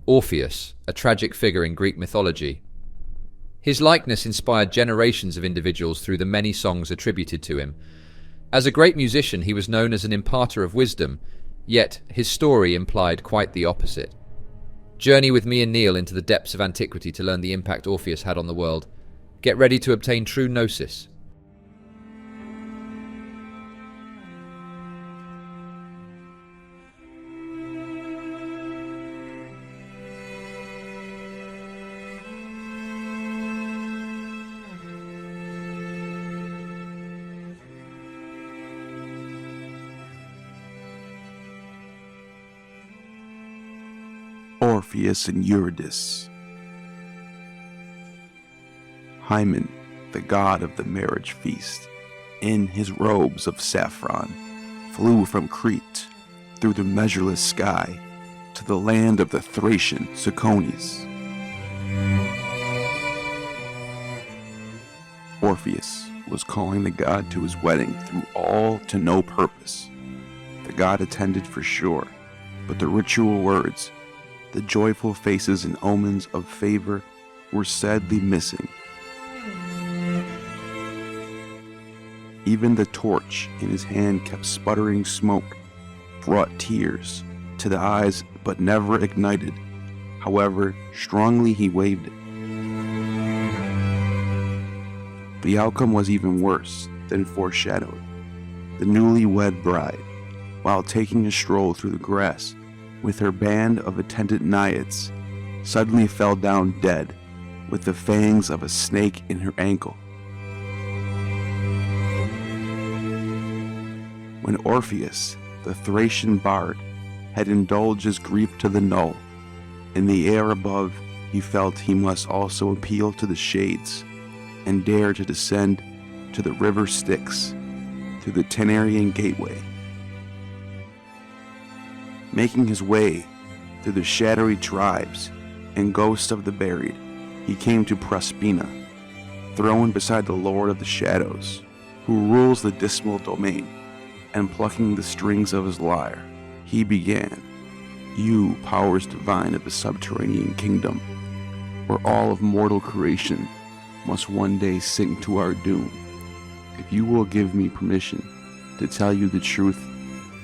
Orpheus, a tragic figure in Greek mythology. His likeness inspired generations of individuals through the many songs attributed to him. As a great musician, he was known as an imparter of wisdom, yet his story implied quite the opposite. Journey with me and Neil into the depths of antiquity to learn the impact Orpheus had on the world. Get ready to obtain true gnosis. Orpheus and Eurydice. Hymen, the god of the marriage feast, in his robes of saffron, flew from Crete through the measureless sky to the land of the Thracian Cecones. Orpheus was calling the god to his wedding through all to no purpose. The god attended for sure, but the ritual words, the joyful faces and omens of favor were sadly missing. Even the torch in his hand kept sputtering smoke, brought tears to the eyes but never ignited, however strongly he waved it. The outcome was even worse than foreshadowed. The newlywed bride, while taking a stroll through the grass with her band of attendant naiads, suddenly fell down dead with the fangs of a snake in her ankle. When Orpheus, the Thracian bard, had indulged his grief to the null, in the air above he felt he must also appeal to the shades and dare to descend to the river Styx through the Tenarian gateway. Making his way through the shadowy tribes and ghosts of the buried, he came to Proserpina, throned beside the Lord of the Shadows, who rules the dismal domain, and plucking the strings of his lyre, he began, "You powers divine of the subterranean kingdom, where all of mortal creation must one day sink to our doom. If you will give me permission to tell you the truth,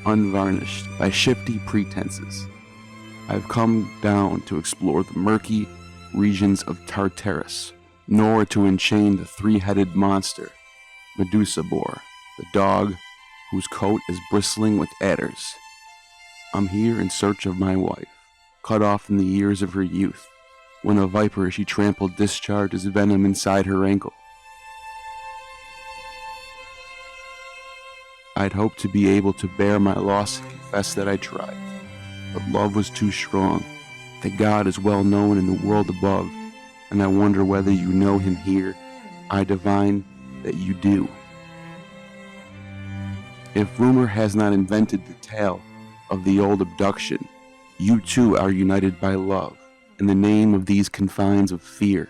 unvarnished by shifty pretenses, I've come down to explore the murky regions of Tartarus, nor to enchain the three-headed monster, Medusa boar, the dog whose coat is bristling with adders. I'm here in search of my wife, cut off in the years of her youth, when a viper she trampled discharged its venom inside her ankle. I'd hoped to be able to bear my loss and confess that I tried, but love was too strong. The god is well known in the world above, and I wonder whether you know him here. I divine that you do. If rumor has not invented the tale of the old abduction, you too are united by love, in the name of these confines of fear,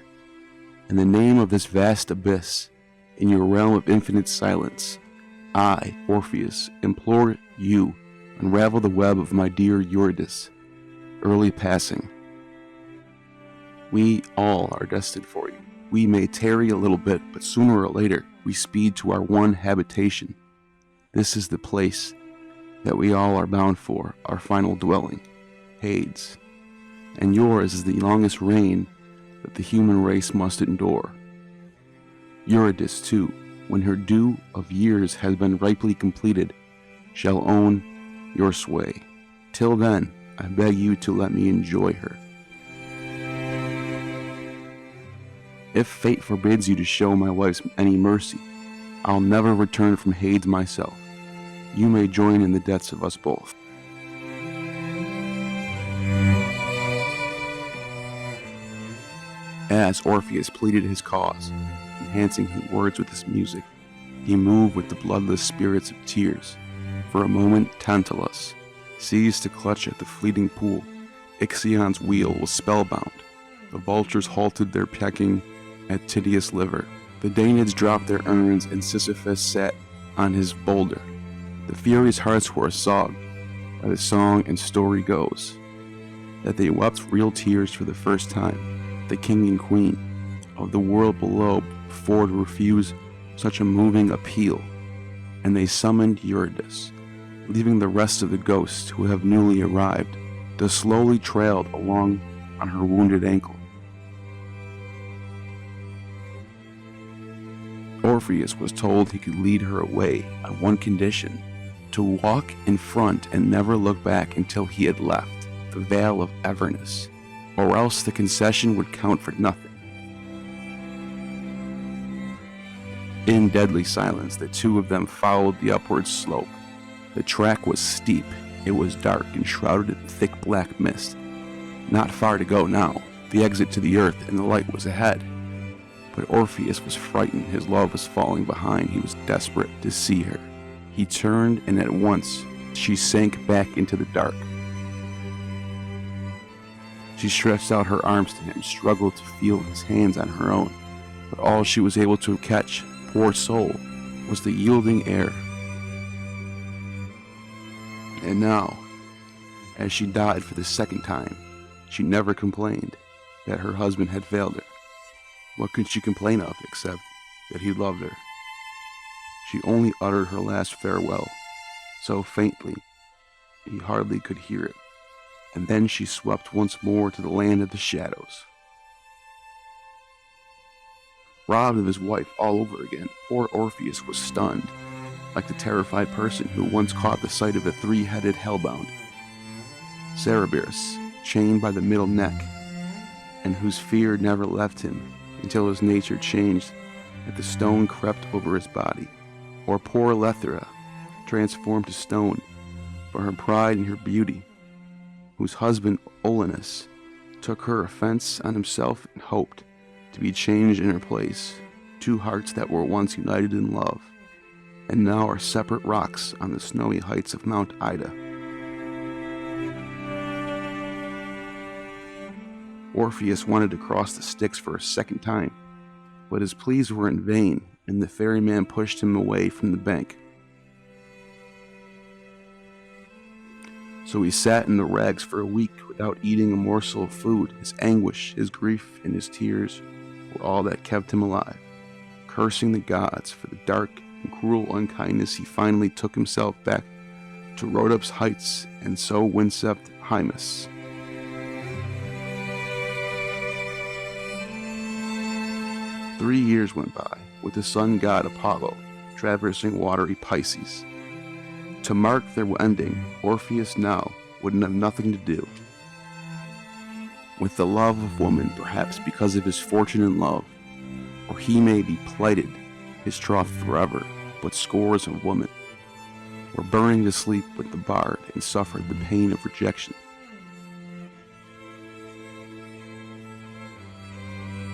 in the name of this vast abyss, in your realm of infinite silence. I, Orpheus, implore you, unravel the web of my dear Eurydice, early passing. We all are destined for you. We may tarry a little bit, but sooner or later we speed to our one habitation. This is the place that we all are bound for, our final dwelling, Hades. And yours is the longest reign that the human race must endure. Eurydice, too, when her due of years has been ripely completed, shall own your sway. Till then, I beg you to let me enjoy her. If fate forbids you to show my wife any mercy, I'll never return from Hades myself. You may join in the deaths of us both." As Orpheus pleaded his cause, enhancing his words with his music, he moved with the bloodless spirits of tears. For a moment, Tantalus seized to clutch at the fleeting pool. Ixion's wheel was spellbound. The vultures halted their pecking at Tydeus' liver. The Daenids dropped their urns, and Sisyphus sat on his boulder. The furious hearts were assogged by the song, and story goes. that they wept real tears for the first time, the king and queen of the world below, before to refuse such a moving appeal, and they summoned Eurydice, leaving the rest of the ghosts who have newly arrived to slowly trail along on her wounded ankle. Orpheus was told he could lead her away on one condition: to walk in front and never look back until he had left the Vale of Avernus, or else the concession would count for nothing. In deadly silence, the two of them followed the upward slope. The track was steep, it was dark and shrouded in thick black mist. Not far to go now, the exit to the earth and the light was ahead. But Orpheus was frightened, his love was falling behind, he was desperate to see her. He turned, and at once she sank back into the dark. She stretched out her arms to him, struggled to feel his hands on her own, but all she was able to catch, poor soul, was the yielding air. And now, as she died for the second time, she never complained that her husband had failed her. What could she complain of except that he loved her? She only uttered her last farewell, so faintly he hardly could hear it, and then she swept once more to the land of the shadows. Robbed of his wife all over again, poor Orpheus was stunned, like the terrified person who once caught the sight of a three-headed hellbound, Cerberus, chained by the middle neck, and whose fear never left him until his nature changed, and the stone crept over his body. Or poor Lethra, transformed to stone for her pride and her beauty, whose husband Oeagrus took her offense on himself and hoped to be changed in her place. Two hearts that were once united in love, and now are separate rocks on the snowy heights of Mount Ida. Orpheus wanted to cross the Styx for a second time, but his pleas were in vain, and the ferryman pushed him away from the bank. So he sat in the rags for a week without eating a morsel of food. His anguish, his grief, and his tears were all that kept him alive. Cursing the gods for the dark and cruel unkindness, he finally took himself back to Rhodop's heights, and so wincept Hymus. Three years went by, with the sun god Apollo traversing watery Pisces. To mark their ending, Orpheus now would have nothing to do with the love of woman, perhaps because of his fortune in love, or he may be plighted his troth forever, but scores of women were burning to sleep with the bard and suffered the pain of rejection.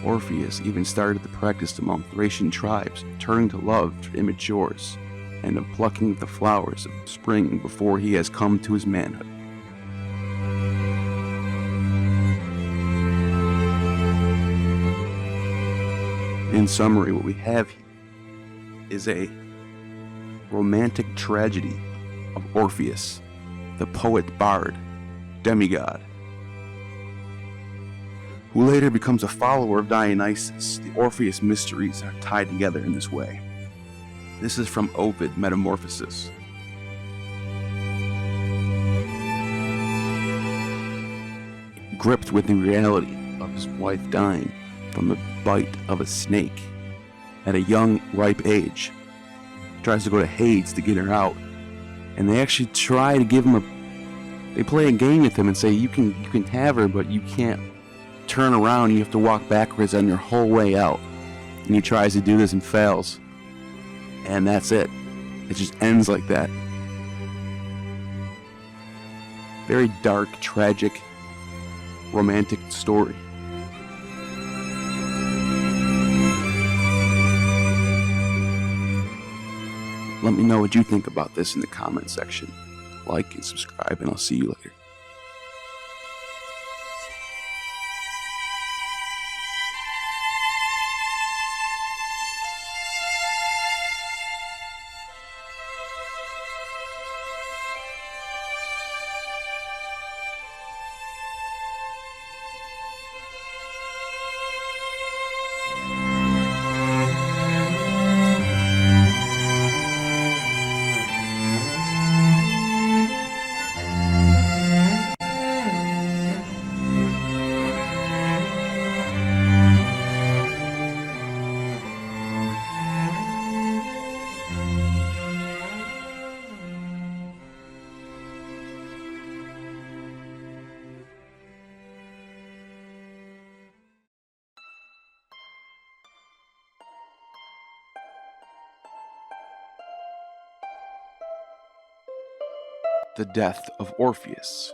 Orpheus even started the practice among Thracian tribes, turning to love for immatures, and of plucking the flowers of spring before he has come to his manhood. In summary, what we have here is a romantic tragedy of Orpheus, the poet bard, demigod, who later becomes a follower of Dionysus. The Orpheus mysteries are tied together in this way. This is from Ovid, Metamorphosis. Gripped with the reality of his wife dying from the bite of a snake at a young, ripe age, he tries to go to Hades to get her out, and they actually try to give him they play a game with him and say, you can have her, but you can't turn around, you have to walk backwards on your whole way out. And he tries to do this and fails. And that's it. It just ends like that. Very dark, tragic, romantic story. Let me know what you think about this in the comment section. Like and subscribe, and I'll see you later. the death of Orpheus.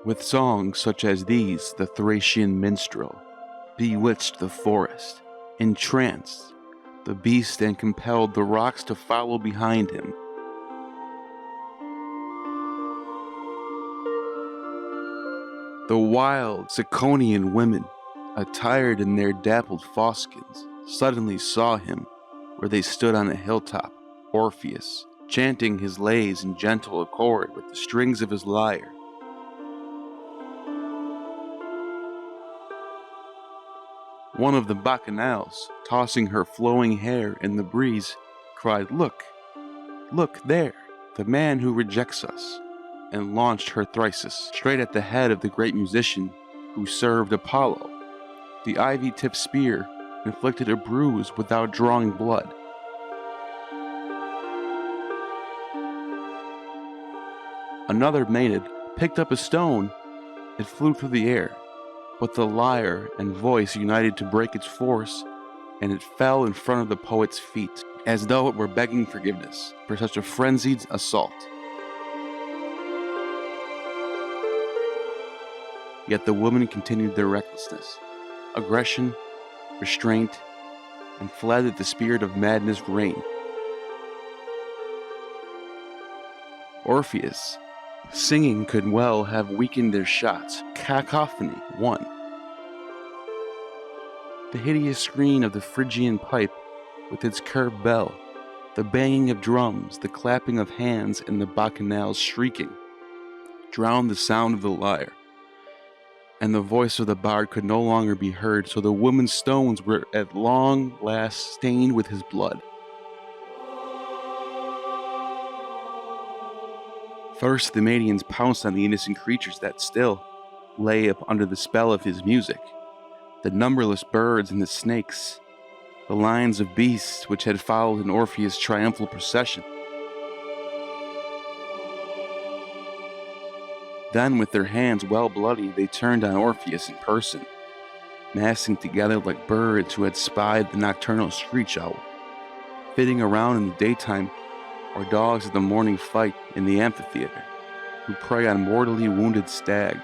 With songs such as these, the Thracian minstrel bewitched the forest, entranced the beast, and compelled the rocks to follow behind him. The wild Ciconian women, attired in their dappled fawskins, suddenly saw him where they stood on a hilltop, Orpheus, chanting his lays in gentle accord with the strings of his lyre. One of the bacchanals, tossing her flowing hair in the breeze, cried, "Look, look there, the man who rejects us," and launched her thyrsus straight at the head of the great musician who served Apollo. The ivy-tipped spear inflicted a bruise without drawing blood. Another maiden picked up a stone. It flew through the air, but the lyre and voice united to break its force, and it fell in front of the poet's feet, as though it were begging forgiveness for such a frenzied assault. Yet the women continued their recklessness, aggression, restraint, and fled that the spirit of madness reigned. Orpheus, singing, could well have weakened their shots. Cacophony won. The hideous scream of the Phrygian pipe with its curved bell, the banging of drums, the clapping of hands, and the bacchanals shrieking drowned the sound of the lyre, and the voice of the bard could no longer be heard, so the woman's stones were at long last stained with his blood. First, the Medians pounced on the innocent creatures that still lay up under the spell of his music, the numberless birds and the snakes, the lines of beasts which had followed in Orpheus' triumphal procession. Then, with their hands well bloody, they turned on Orpheus in person, massing together like birds who had spied the nocturnal screech owl, flitting around in the daytime, or dogs at the morning fight in the amphitheater, who prey on mortally wounded stag.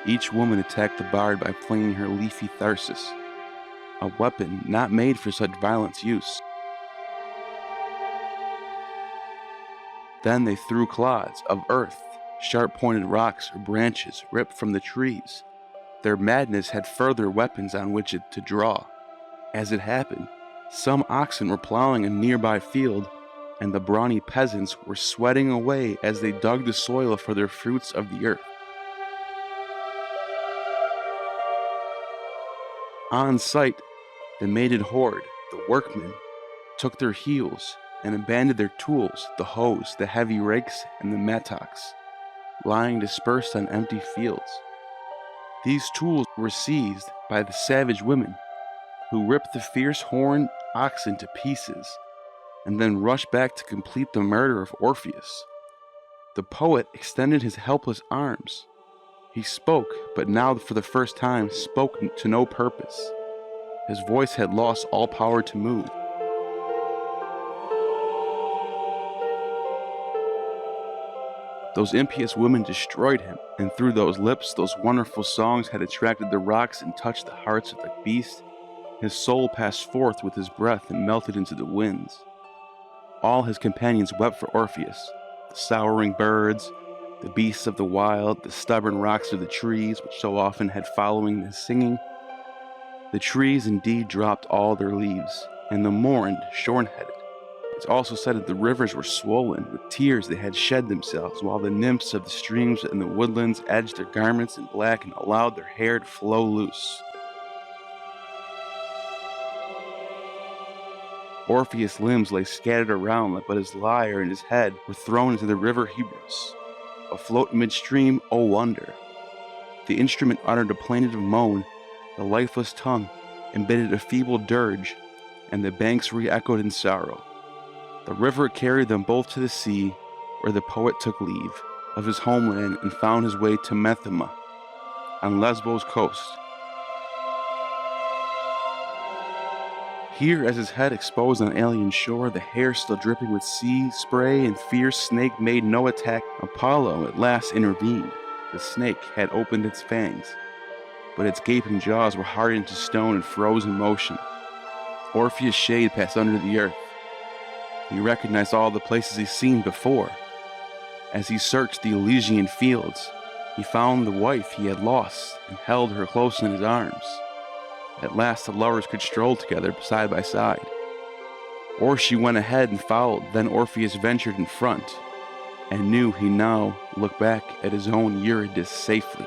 Each woman attacked the bard by flinging her leafy thyrsus, a weapon not made for such violent use. Then they threw clods of earth, sharp-pointed rocks or branches ripped from the trees. Their madness had further weapons on which to draw. As it happened, some oxen were plowing a nearby field, and the brawny peasants were sweating away as they dug the soil for their fruits of the earth. On sight, the mated horde, the workmen, took their heels and abandoned their tools, the hoes, the heavy rakes, and the mattocks, lying dispersed on empty fields. These tools were seized by the savage women, who ripped the fierce horned oxen to pieces, and then rushed back to complete the murder of Orpheus. The poet extended his helpless arms. He spoke, but now for the first time spoke to no purpose. His voice had lost all power to move. Those impious women destroyed him, and through those lips, those wonderful songs had attracted the rocks and touched the hearts of the beast. His soul passed forth with his breath and melted into the winds. All his companions wept for Orpheus, the soughing birds, the beasts of the wild, the stubborn rocks of the trees which so often had following his singing. The trees indeed dropped all their leaves, and the mourned, shorn-headed. It's also said that the rivers were swollen with tears they had shed themselves, while the nymphs of the streams and the woodlands edged their garments in black and allowed their hair to flow loose. Orpheus' limbs lay scattered around, but his lyre and his head were thrown into the river Hebrus. Afloat midstream, O wonder! The instrument uttered a plaintive moan, the lifeless tongue emitted a feeble dirge, and the banks re-echoed in sorrow. The river carried them both to the sea, where the poet took leave of his homeland and found his way to Methema, on Lesbos' coast. Here, as his head exposed on an alien shore, the hair still dripping with sea spray and fierce snake made no attack, Apollo at last intervened. The snake had opened its fangs, but its gaping jaws were hardened to stone and froze in motion. Orpheus' shade passed under the earth. He recognized all the places he'd seen before. As he searched the Elysian fields, he found the wife he had lost and held her close in his arms. At last the lovers could stroll together side by side. Or she went ahead and followed, then Orpheus ventured in front, and knew he now looked back at his own Eurydice safely.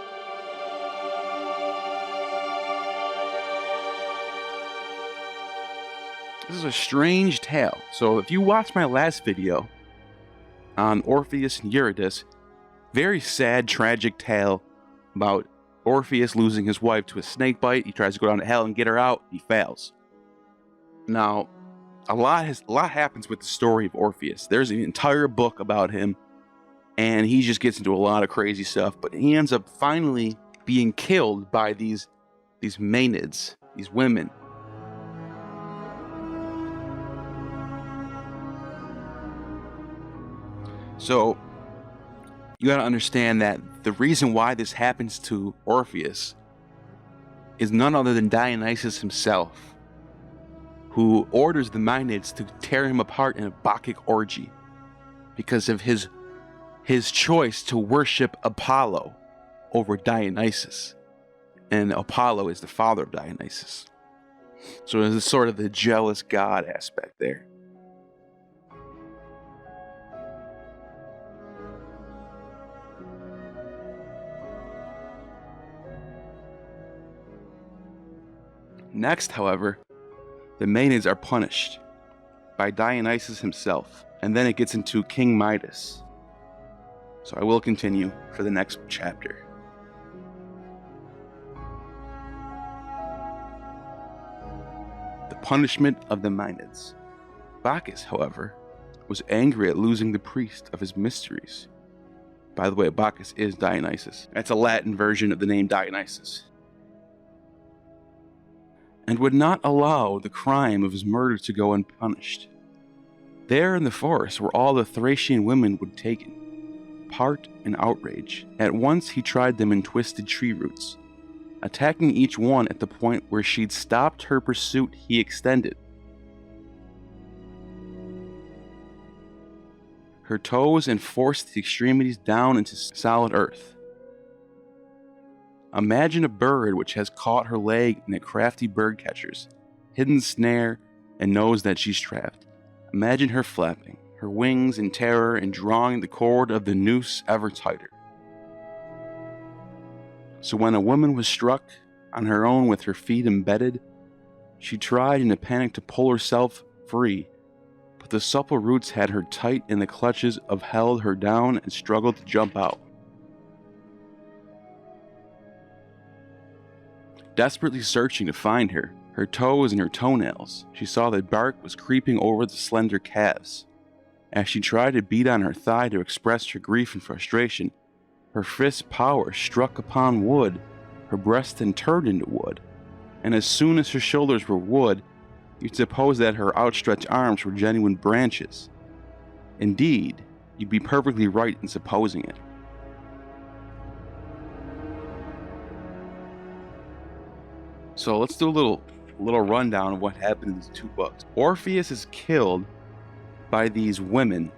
This is a strange tale. So if you watched my last video on Orpheus and Eurydice, very sad, tragic tale about Orpheus losing his wife to a snake bite. He tries to go down to hell and get her out. He fails. Now, a lot happens with the story of Orpheus. There's an entire book about him, and he just gets into a lot of crazy stuff. But he ends up finally being killed by these Maenads, these women. So you got to understand that the reason why this happens to Orpheus is none other than Dionysus himself, who orders the Maenads to tear him apart in a Bacchic orgy because of his choice to worship Apollo over Dionysus. And Apollo is the father of Dionysus. So there's sort of the jealous god aspect there. Next, however, the Maenads are punished by Dionysus himself, and then it gets into King Midas. So I will continue for the next chapter. The punishment of the Maenads. Bacchus, however, was angry at losing the priest of his mysteries. By the way, Bacchus is Dionysus. That's a Latin version of the name Dionysus. And would not allow the crime of his murder to go unpunished. There in the forest were all the Thracian women would taken, part in outrage. At once he tried them in twisted tree roots. Attacking each one at the point where she'd stopped her pursuit, he extended her toes and forced the extremities down into solid earth. Imagine a bird which has caught her leg in a crafty bird catcher's hidden snare and knows that she's trapped. Imagine her flapping her wings in terror and drawing the cord of the noose ever tighter. So when a woman was struck on her own with her feet embedded, she tried in a panic to pull herself free, but the supple roots had her tight in the clutches of held her down and struggled to jump out. Desperately searching to find her, her toes and her toenails, she saw that bark was creeping over the slender calves. As she tried to beat on her thigh to express her grief and frustration, her fist's power struck upon wood, her breast then turned into wood, and as soon as her shoulders were wood, you'd suppose that her outstretched arms were genuine branches. Indeed, you'd be perfectly right in supposing it. So let's do a little rundown of what happened in these two books. Orpheus is killed by these women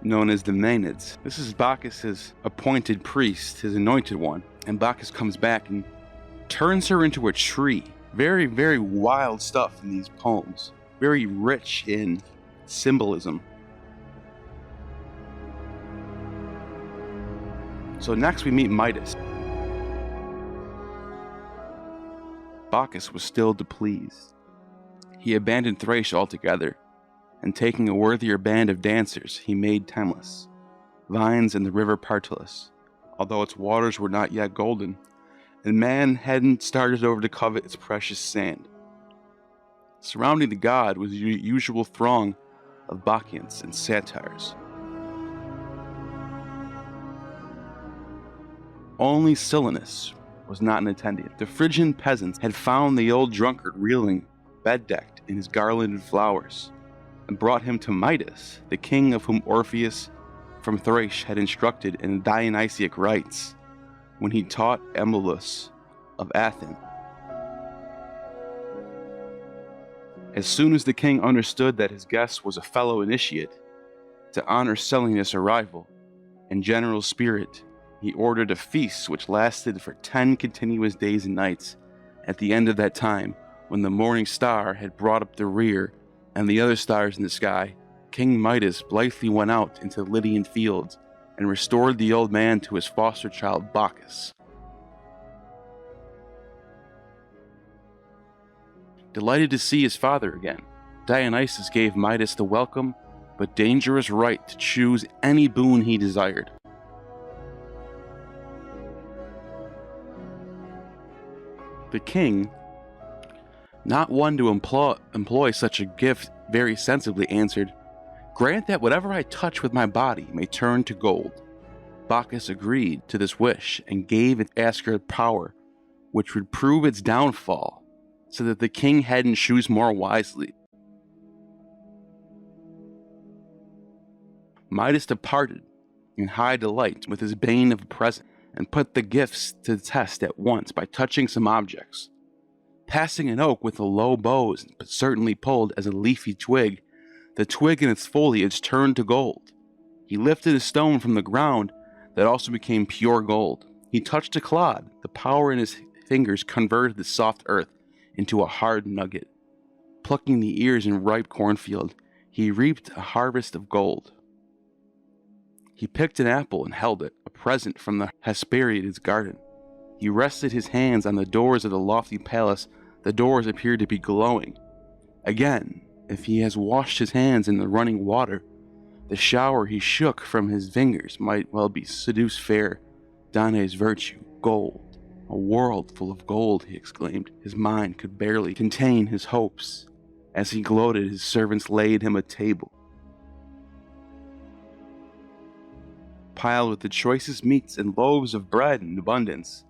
known as the Maenads. This is Bacchus's appointed priest, his anointed one. And Bacchus comes back and turns her into a tree. Very, very wild stuff in these poems. Very rich in symbolism. So next we meet Midas. Bacchus was still displeased. He abandoned Thrace altogether, and taking a worthier band of dancers, he made Temlis, vines in the river Partulus, although its waters were not yet golden, and man hadn't started over to covet its precious sand. Surrounding the god was the usual throng of Bacchians and satyrs. Only Silenus was not an attendant. The Phrygian peasants had found the old drunkard reeling bed decked in his garlanded flowers, and brought him to Midas, the king of whom Orpheus from Thrace had instructed in Dionysiac rites when he taught Emulus of Athens. As soon as the king understood that his guest was a fellow initiate, to honor Selinus' arrival and general spirit, he ordered a feast which lasted for 10 continuous days and nights. At the end of that time, when the morning star had brought up the rear and the other stars in the sky, King Midas blithely went out into the Lydian fields and restored the old man to his foster child Bacchus. Delighted to see his father again, Dionysus gave Midas the welcome but dangerous right to choose any boon he desired. The king, not one to employ such a gift very sensibly, answered, "Grant that whatever I touch with my body may turn to gold." Bacchus agreed to this wish and gave it ascribed power, which would prove its downfall, so that the king hadn't choose more wisely. Midas departed in high delight with his bane of a present, and put the gifts to the test at once by touching some objects. Passing an oak with a low boughs, but certainly pulled as a leafy twig, the twig and its foliage turned to gold. He lifted a stone from the ground that also became pure gold. He touched a clod. The power in his fingers converted the soft earth into a hard nugget. Plucking the ears in ripe cornfield, he reaped a harvest of gold. He picked an apple and held it, a present from the Hesperides garden. He rested his hands on the doors of the lofty palace. The doors appeared to be glowing. Again, if he has washed his hands in the running water, the shower he shook from his fingers might well be seduced fair Danae's virtue, gold. A world full of gold, he exclaimed. His mind could barely contain his hopes. As he gloated, his servants laid him a table piled with the choicest meats and loaves of bread in abundance.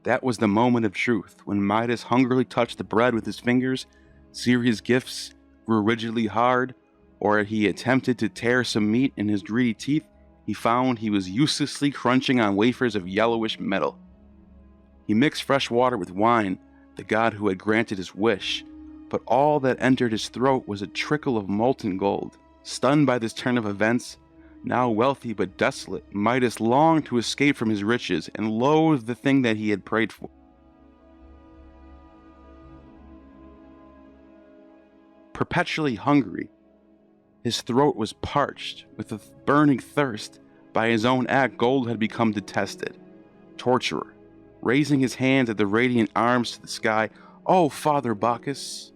That was the moment of truth, when Midas hungrily touched the bread with his fingers, serious gifts grew rigidly hard, or he attempted to tear some meat in his greedy teeth, he found he was uselessly crunching on wafers of yellowish metal. He mixed fresh water with wine, the god who had granted his wish, but all that entered his throat was a trickle of molten gold. Stunned by this turn of events, now wealthy but desolate, Midas longed to escape from his riches and loathed the thing that he had prayed for. Perpetually hungry, his throat was parched with a burning thirst. By his own act, gold had become detested. Torturer, raising his hands at the radiant arms to the sky, "Oh, Father Bacchus,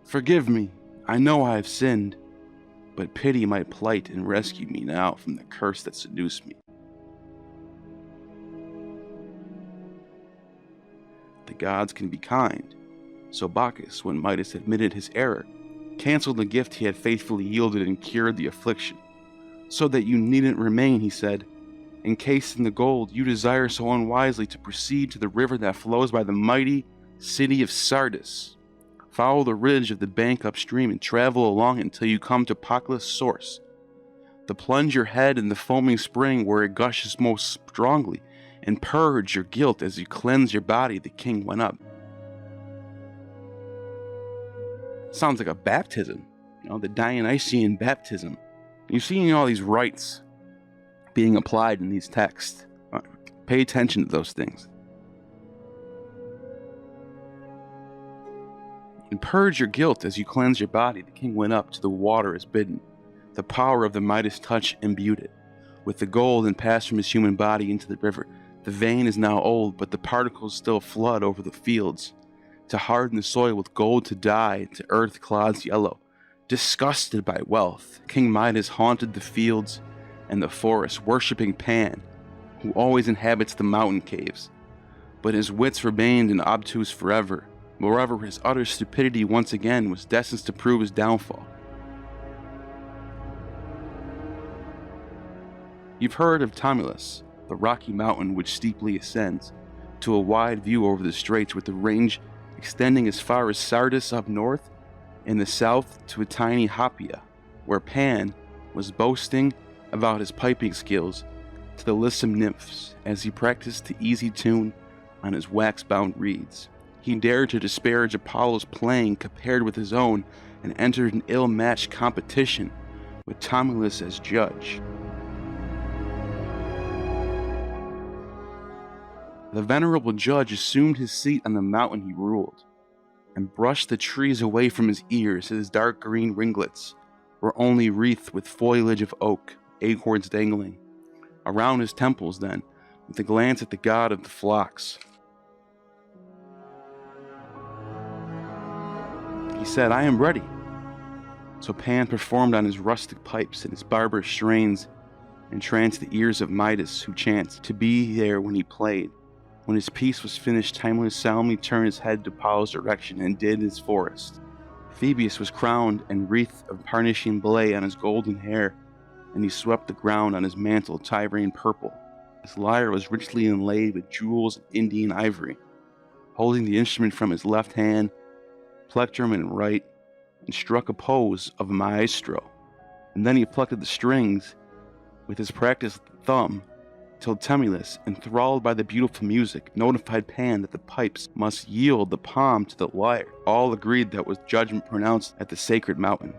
forgive me. I know I have sinned, but pity my plight and rescue me now from the curse that seduced me." The gods can be kind, so Bacchus, when Midas admitted his error, canceled the gift he had faithfully yielded and cured the affliction. "So that you needn't remain," he said, "encased in the gold, you desire so unwisely to proceed to the river that flows by the mighty city of Sardis. Follow the ridge of the bank upstream and travel along until you come to Pacla's source. Then plunge your head in the foaming spring where it gushes most strongly, and purge your guilt as you cleanse your body." The king went up. Sounds like a baptism, the Dionysian baptism. You see all these rites being applied in these texts. Pay attention to those things. "And purge your guilt as you cleanse your body." The king went up to the water as bidden. The power of the Midas touch imbued it with the gold and passed from his human body into the river. The vein is now old, but the particles still flood over the fields, to harden the soil with gold, to dye to earth clods yellow. Disgusted by wealth, King Midas haunted the fields and the forests, worshipping Pan, who always inhabits the mountain caves. But his wits remained in obtuse forever. Moreover, his utter stupidity once again was destined to prove his downfall. You've heard of Tumulus, the rocky mountain which steeply ascends to a wide view over the straits, with the range extending as far as Sardis up north. in the south to a tiny Hypia, where Pan was boasting about his piping skills to the lissom nymphs as he practiced the easy tune on his wax-bound reeds. He dared to disparage Apollo's playing compared with his own and entered an ill-matched competition with Ptolemy as judge. The venerable judge assumed his seat on the mountain he ruled, and brushed the trees away from his ears. His dark green ringlets were only wreathed with foliage of oak, acorns dangling. Around his temples, then, with a glance at the god of the flocks, he said, "I am ready." So Pan performed on his rustic pipes, and his barbarous strains entranced the ears of Midas, who chanced to be there when he played. When his piece was finished, Timeless solemnly turned his head to Apollo's direction and did his forest. Phoebus was crowned and wreath of Parnassian blay on his golden hair, and he swept the ground on his mantle of Tyrian purple. His lyre was richly inlaid with jewels of Indian ivory. Holding the instrument from his left hand, plectrum in right, and struck a pose of a maestro. And then he plucked at the strings with his practiced thumb, till Temulus, enthralled by the beautiful music, notified Pan that the pipes must yield the palm to the lyre. All agreed that was judgment pronounced at the sacred mountain.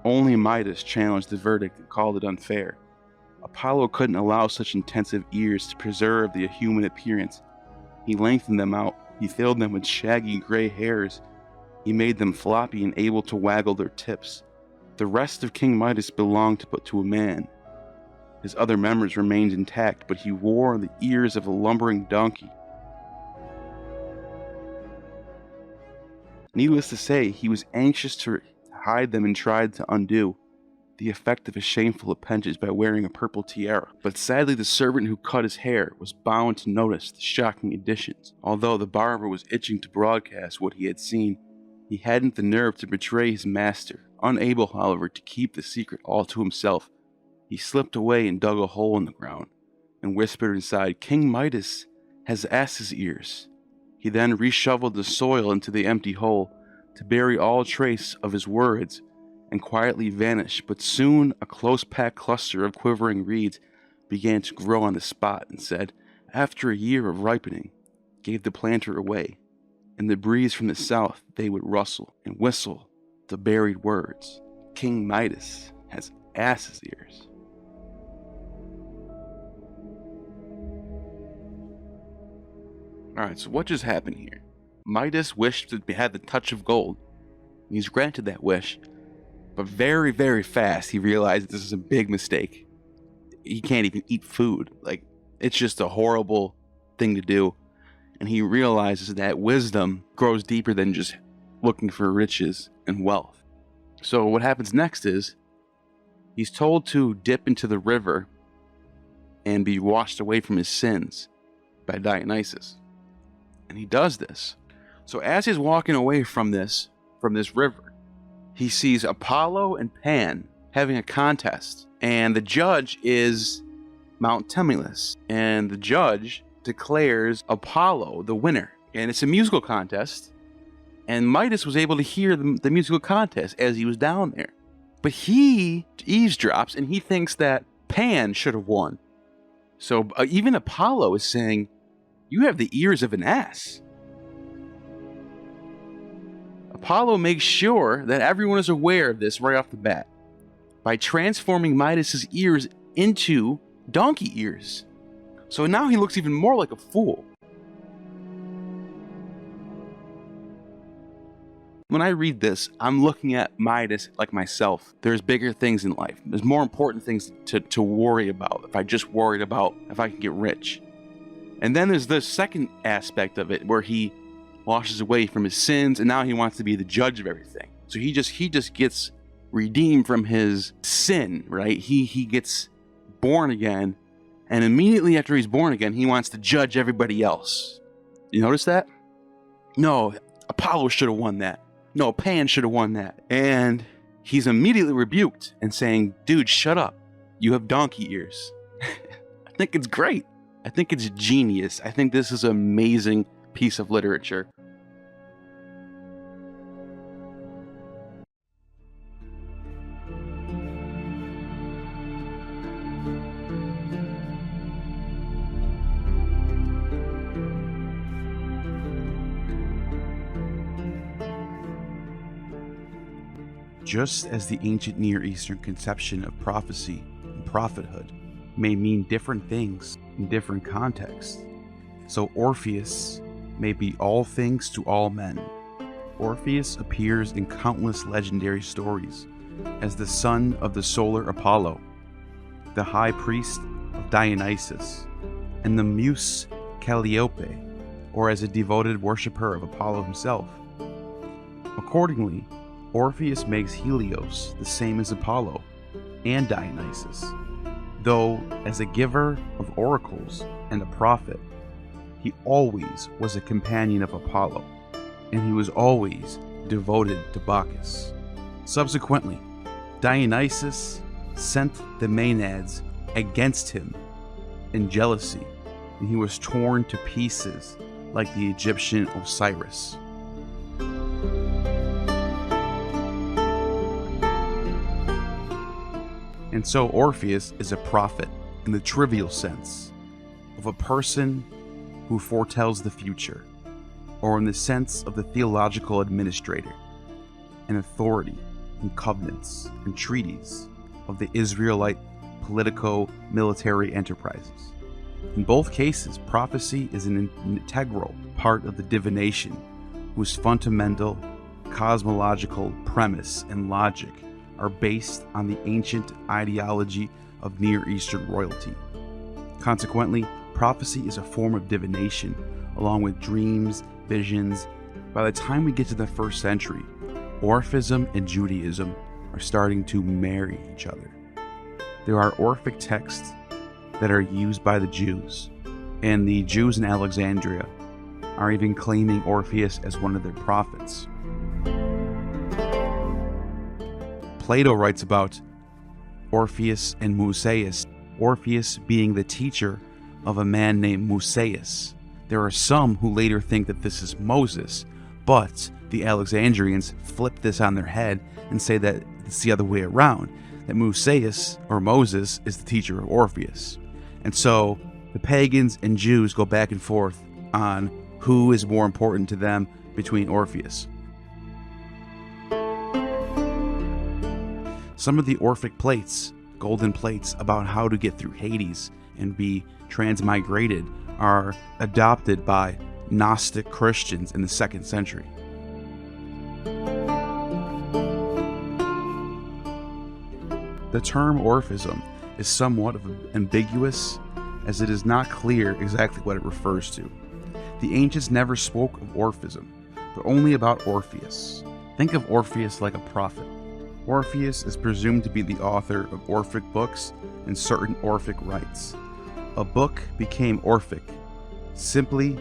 Only Midas challenged the verdict and called it unfair. Apollo couldn't allow such intensive ears to preserve the human appearance. He lengthened them out. He filled them with shaggy gray hairs. He made them floppy and able to waggle their tips. The rest of King Midas belonged but to a man. His other members remained intact, but he wore the ears of a lumbering donkey. Needless to say, he was anxious to hide them and tried to undo the effect of his shameful appendage by wearing a purple tiara. But sadly, the servant who cut his hair was bound to notice the shocking additions. Although the barber was itching to broadcast what he had seen, he hadn't the nerve to betray his master. Unable, however, to keep the secret all to himself, he slipped away and dug a hole in the ground, and whispered inside, "King Midas has ass's ears." He then reshoveled the soil into the empty hole to bury all trace of his words, and quietly vanished. But soon a close-packed cluster of quivering reeds began to grow on the spot, and said, after a year of ripening, gave the planter away. In the breeze from the south they would rustle and whistle the buried words, "King Midas has ass's ears." Alright, so what just happened here? Midas wished to have the touch of gold. He's granted that wish, but very, very fast he realized this is a big mistake. He can't even eat food. Like, it's just a horrible thing to do. And he realizes that wisdom grows deeper than just looking for riches and wealth. So what happens next is he's told to dip into the river and be washed away from his sins by Dionysus. And he does this. So as he's walking away from this river, he sees Apollo and Pan having a contest. And the judge is Mount Temulus. And the judge declares Apollo the winner. And it's a musical contest. And Midas was able to hear the musical contest as he was down there. But he eavesdrops and he thinks that Pan should have won. So even Apollo is saying, "You have the ears of an ass." Apollo makes sure that everyone is aware of this right off the bat by transforming Midas's ears into donkey ears. So now he looks even more like a fool. When I read this, I'm looking at Midas like myself. There's bigger things in life. There's more important things to worry about if I just worried about if I can get rich. And then there's the second aspect of it where he washes away from his sins and now he wants to be the judge of everything. So he just gets redeemed from his sin, right? He gets born again, and immediately after he's born again, he wants to judge everybody else. You notice that? No, Apollo should have won that. No, Pan should have won that. And he's immediately rebuked and saying, "Dude, shut up. You have donkey ears." I think it's great. I think it's genius. I think this is an amazing piece of literature. Just as the ancient Near Eastern conception of prophecy and prophethood may mean different things in different contexts, so Orpheus may be all things to all men. Orpheus appears in countless legendary stories as the son of the solar Apollo, the high priest of Dionysus, and the muse Calliope, or as a devoted worshipper of Apollo himself. Accordingly, Orpheus makes Helios the same as Apollo and Dionysus, though as a giver of oracles and a prophet, he always was a companion of Apollo, and he was always devoted to Bacchus. Subsequently, Dionysus sent the Maenads against him in jealousy, and he was torn to pieces like the Egyptian Osiris. And so Orpheus is a prophet in the trivial sense of a person who foretells the future, or in the sense of the theological administrator, an authority in covenants and treaties of the Israelite politico-military enterprises. In both cases, prophecy is an integral part of the divination, whose fundamental cosmological premise and logic are based on the ancient ideology of Near Eastern royalty. Consequently, prophecy is a form of divination, along with dreams, visions. By the time we get to the 1st century, Orphism and Judaism are starting to marry each other. There are Orphic texts that are used by the Jews, and the Jews in Alexandria are even claiming Orpheus as one of their prophets. Plato writes about Orpheus and Musaeus, Orpheus being the teacher of a man named Musaeus. There are some who later think that this is Moses, but the Alexandrians flip this on their head and say that it's the other way around, that Musaeus, or Moses, is the teacher of Orpheus. And so the pagans and Jews go back and forth on who is more important to them between Orpheus. Some of the Orphic plates, golden plates about how to get through Hades and be transmigrated, are adopted by Gnostic Christians in the 2nd century. The term Orphism is somewhat ambiguous, as it is not clear exactly what it refers to. The ancients never spoke of Orphism, but only about Orpheus. Think of Orpheus like a prophet. Orpheus is presumed to be the author of Orphic books and certain Orphic rites. A book became Orphic simply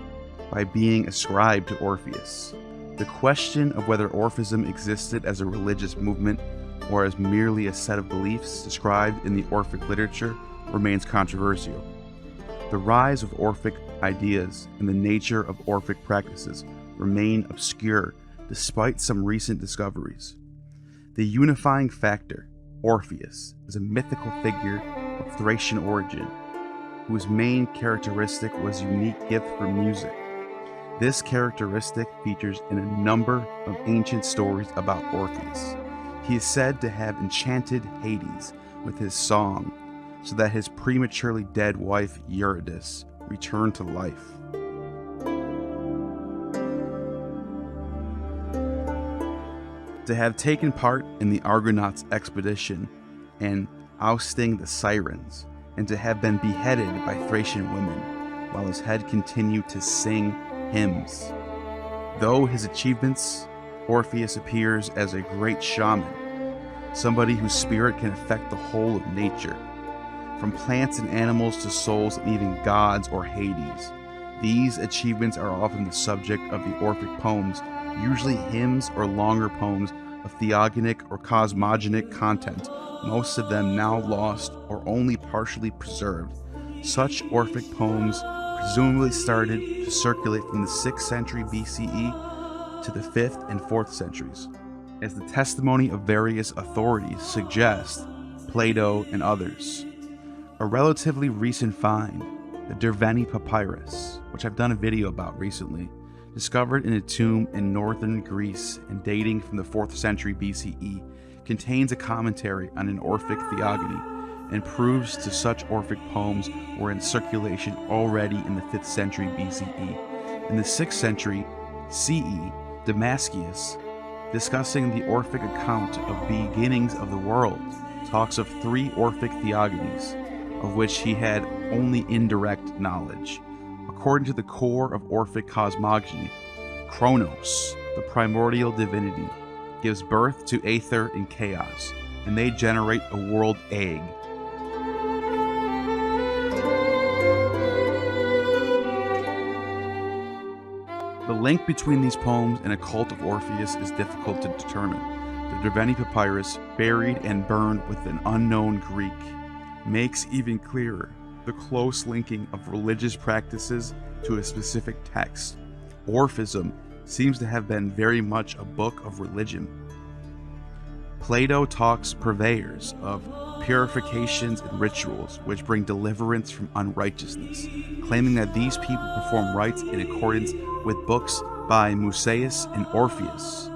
by being ascribed to Orpheus. The question of whether Orphism existed as a religious movement or as merely a set of beliefs described in the Orphic literature remains controversial. The rise of Orphic ideas and the nature of Orphic practices remain obscure despite some recent discoveries. The unifying factor, Orpheus, is a mythical figure of Thracian origin, whose main characteristic was unique gift for music. This characteristic features in a number of ancient stories about Orpheus. He is said to have enchanted Hades with his song, so that his prematurely dead wife Eurydice returned to life. To have taken part in the Argonauts' expedition and ousting the Sirens, and to have been beheaded by Thracian women, while his head continued to sing hymns. Though his achievements, Orpheus appears as a great shaman, somebody whose spirit can affect the whole of nature, from plants and animals to souls and even gods or Hades. These achievements are often the subject of the Orphic poems, usually hymns or longer poems of theogonic or cosmogonic content, most of them now lost or only partially preserved. Such Orphic poems presumably started to circulate from the 6th century BCE to the 5th and 4th centuries. As the testimony of various authorities suggest, Plato and others. A relatively recent find, the Derveni papyrus, which I've done a video about recently, discovered in a tomb in northern Greece and dating from the 4th century BCE, contains a commentary on an Orphic Theogony and proves to such Orphic poems were in circulation already in the 5th century BCE. In the 6th century CE, Damascius, discussing the Orphic account of beginnings of the world, talks of 3 Orphic Theogonies, of which he had only indirect knowledge. According to the core of Orphic cosmogony, Kronos, the primordial divinity, gives birth to Aether and Chaos, and they generate a world egg. The link between these poems and a cult of Orpheus is difficult to determine. The Derveni papyrus, buried and burned with an unknown Greek, makes even clearer the close linking of religious practices to a specific text. Orphism seems to have been very much a book of religion. Plato talks purveyors of purifications and rituals which bring deliverance from unrighteousness, claiming that these people perform rites in accordance with books by Muse and Orpheus.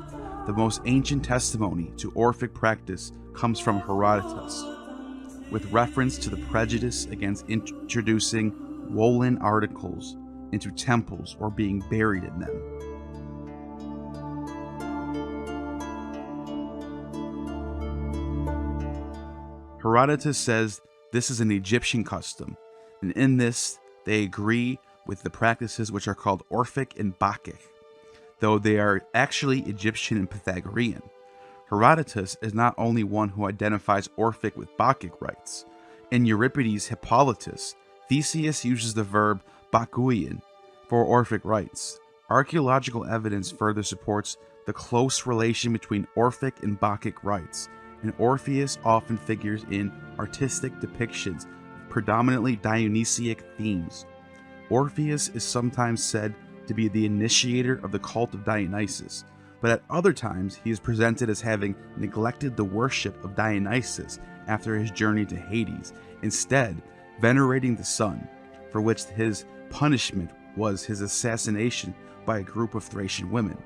The most ancient testimony to Orphic practice comes from Herodotus, with reference to the prejudice against introducing woolen articles into temples or being buried in them. Herodotus says this is an Egyptian custom, and in this they agree with the practices which are called Orphic and Bacchic, though they are actually Egyptian and Pythagorean. Herodotus is not only one who identifies Orphic with Bacchic rites. In Euripides' Hippolytus, Theseus uses the verb Bacchuian for Orphic rites. Archaeological evidence further supports the close relation between Orphic and Bacchic rites, and Orpheus often figures in artistic depictions of predominantly Dionysiac themes. Orpheus is sometimes said to be the initiator of the cult of Dionysus, but at other times he is presented as having neglected the worship of Dionysus after his journey to Hades, instead venerating the sun, for which his punishment was his assassination by a group of Thracian women.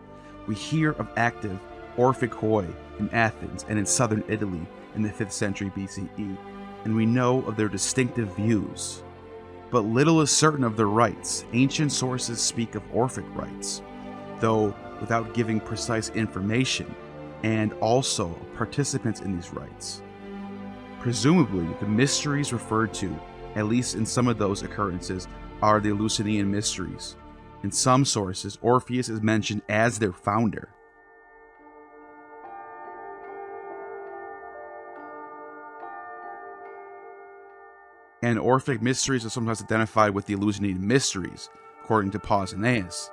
We hear of active Orphikoi in Athens and in southern Italy in the 5th century BCE, and we know of their distinctive views. But little is certain of their rites. Ancient sources speak of Orphic rites, though without giving precise information, and also participants in these rites. Presumably, the mysteries referred to, at least in some of those occurrences, are the Eleusinian mysteries. In some sources, Orpheus is mentioned as their founder. And Orphic mysteries are sometimes identified with the Eleusinian mysteries, according to Pausanias.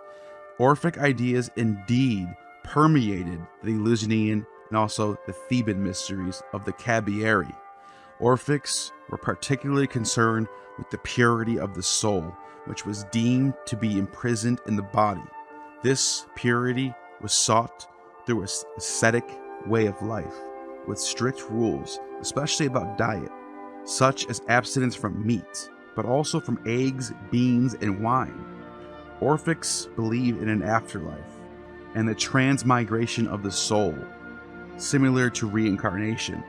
Orphic ideas indeed permeated the Eleusinian and also the Theban mysteries of the Cabiri. Orphics were particularly concerned with the purity of the soul, which was deemed to be imprisoned in the body. This purity was sought through an ascetic way of life, with strict rules, especially about diet, such as abstinence from meat, but also from eggs, beans, and wine. Orphics believed in an afterlife and the transmigration of the soul, similar to reincarnation,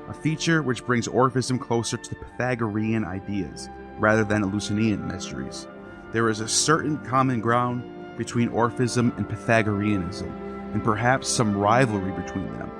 a feature which brings Orphism closer to the Pythagorean ideas rather than Eleusinian mysteries. There is a certain common ground between Orphism and Pythagoreanism, and perhaps some rivalry between them.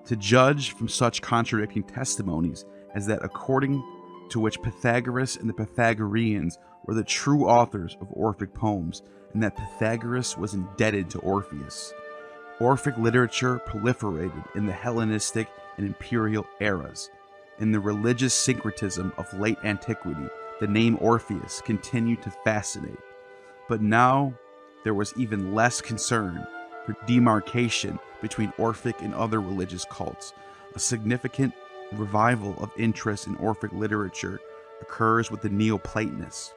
To judge from such contradicting testimonies as that according to which Pythagoras and the Pythagoreans were the true authors of Orphic poems, and that Pythagoras was indebted to Orpheus. Orphic literature proliferated in the Hellenistic and imperial eras. In the religious syncretism of late antiquity, the name Orpheus continued to fascinate. But now there was even less concern for demarcation between Orphic and other religious cults. A significant revival of interest in Orphic literature occurs with the Neoplatonists.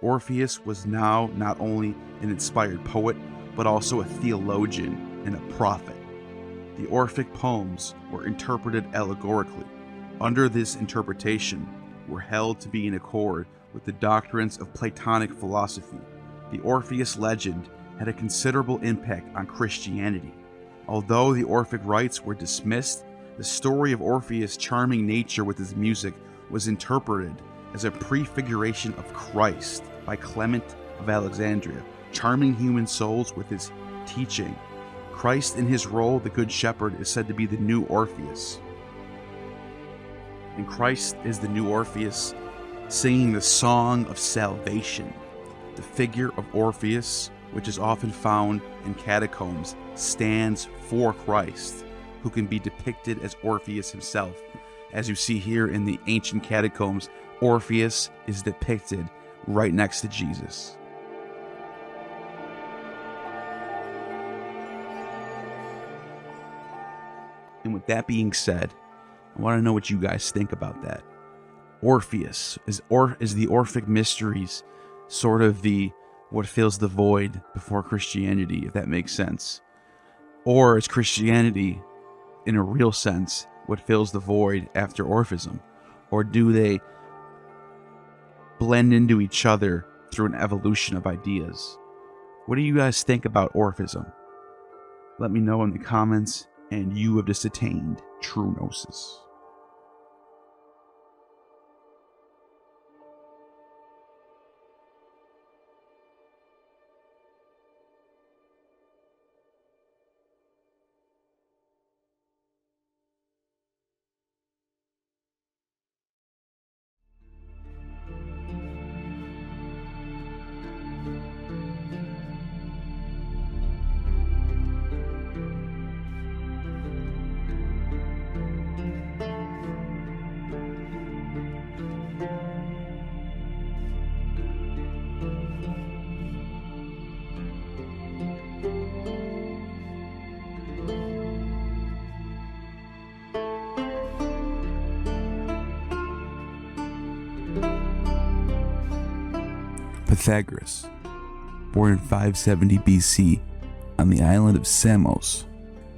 Orpheus was now not only an inspired poet, but also a theologian and a prophet. The Orphic poems were interpreted allegorically. Under this interpretation, were held to be in accord with the doctrines of Platonic philosophy. The Orpheus legend had a considerable impact on Christianity. Although the Orphic rites were dismissed, the story of Orpheus' charming nature with his music was interpreted as a prefiguration of Christ by Clement of Alexandria, charming human souls with his teaching. Christ in his role, the Good Shepherd, is said to be the new Orpheus. And Christ is the new Orpheus, singing the song of salvation. The figure of Orpheus, which is often found in catacombs, stands for Christ, who can be depicted as Orpheus himself. As you see here in the ancient catacombs, Orpheus is depicted right next to Jesus. And with that being said, I want to know what you guys think about that. Orpheus is the Orphic mysteries sort of the what fills the void before Christianity, if that makes sense? Or is Christianity, in a real sense, what fills the void after Orphism? Or do they blend into each other through an evolution of ideas? What do you guys think about Orphism? Let me know in the comments, and you have just attained true gnosis. Pythagoras, born in 570 BC on the island of Samos.